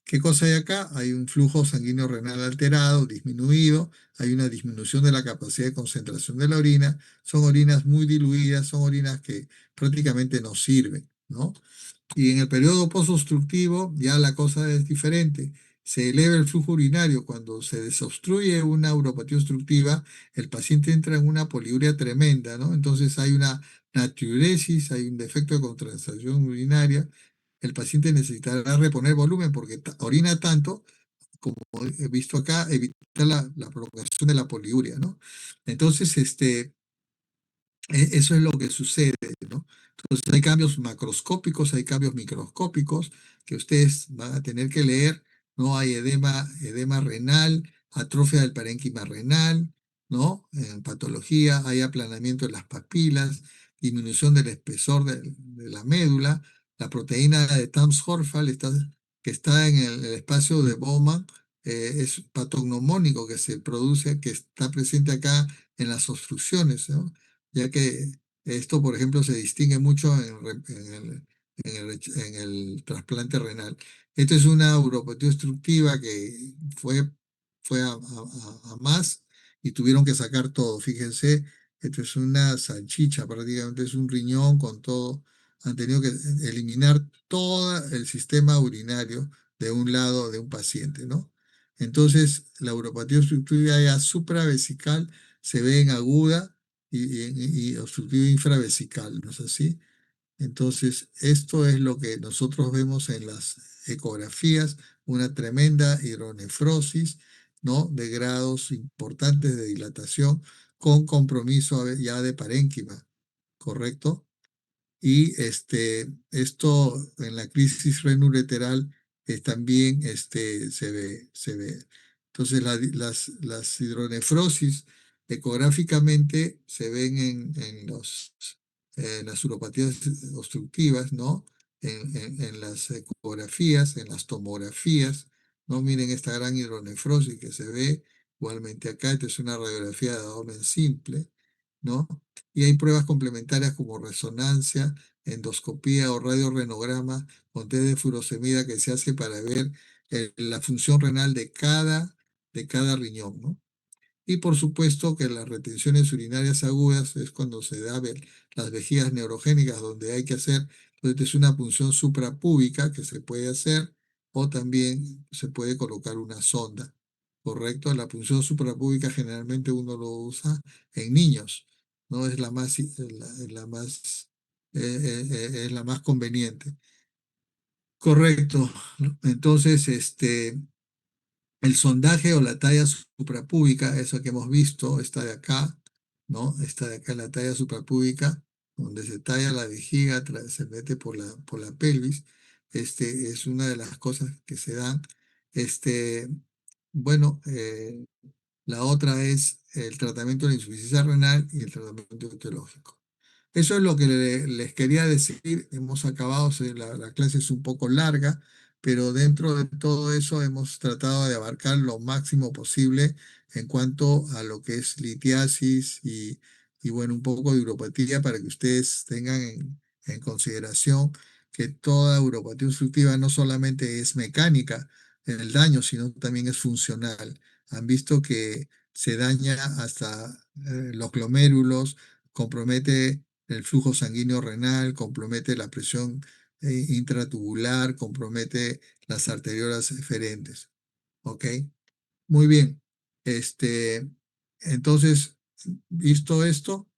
¿qué cosa hay acá? Hay un flujo sanguíneo renal alterado, disminuido, hay una disminución de la capacidad de concentración de la orina, son orinas muy diluidas, son orinas que prácticamente no sirven, ¿no? Y en el periodo posobstructivo ya la cosa es diferente. Se eleva el flujo urinario. Cuando se desobstruye una uropatía obstructiva, el paciente entra en una poliuria tremenda, ¿no? Entonces hay una natriuresis, hay un defecto de contracción urinaria. El paciente necesitará reponer volumen porque orina tanto, como he visto acá, evita la prolongación de la poliuria, ¿no? Entonces, eso es lo que sucede, ¿no? Entonces hay cambios macroscópicos, hay cambios microscópicos que ustedes van a tener que leer, ¿no? Hay edema renal, atrofia del parénquima renal, ¿no? En patología hay aplanamiento de las papilas, disminución del espesor de la médula, la proteína de Tams-Horfall que está en el espacio de Bowman, es patognomónico que se produce, que está presente acá en las obstrucciones, ¿no? Ya que esto, por ejemplo, se distingue mucho en el trasplante renal. Esta es una uropatía obstructiva que fue a más y tuvieron que sacar todo. Fíjense, esto es una salchicha, prácticamente es un riñón con todo. Han tenido que eliminar todo el sistema urinario de un lado de un paciente, ¿no? Entonces, la uropatía obstructiva ya supravesical se ve en aguda y obstructivo infravesical, ¿no es así? Entonces, esto es lo que nosotros vemos en las ecografías, una tremenda hidronefrosis, ¿no? De grados importantes de dilatación con compromiso ya de parénquima, ¿correcto? Y esto en la crisis renureteral también se ve. Entonces las hidronefrosis ecográficamente se ven en las uropatías obstructivas, ¿no? En las ecografías, en las tomografías, ¿no? Miren esta gran hidronefrosis que se ve igualmente acá. Esta es una radiografía de abdomen simple, ¿no? Y hay pruebas complementarias como resonancia, endoscopía o radiorenograma con test de furosemida que se hace para ver la función renal de cada riñón, ¿no? Y por supuesto que las retenciones urinarias agudas es cuando se da las vejigas neurogénicas donde hay que hacer, entonces es una punción suprapúbica que se puede hacer o también se puede colocar una sonda, ¿correcto? La punción suprapúbica generalmente uno lo usa en niños, ¿no? Es es la más conveniente. Correcto. ¿No? Entonces, el sondaje o la talla suprapúbica, eso que hemos visto, está de acá, ¿no? Está de acá la talla suprapúbica, donde se talla la vejiga, se mete por la pelvis. Es una de las cosas que se dan. Este, bueno, la otra es el tratamiento de la insuficiencia renal y el tratamiento etiológico. Eso es lo que les quería decir. Hemos acabado, la clase es un poco larga, pero dentro de todo eso hemos tratado de abarcar lo máximo posible en cuanto a lo que es litiasis y y bueno, un poco de uropatía para que ustedes tengan en consideración que toda uropatía obstructiva no solamente es mecánica en el daño, sino también es funcional. Han visto que se daña hasta los glomérulos, compromete el flujo sanguíneo renal, compromete la presión intratubular, compromete las arteriolas eferentes. ¿Ok? Muy bien. Entonces, visto esto,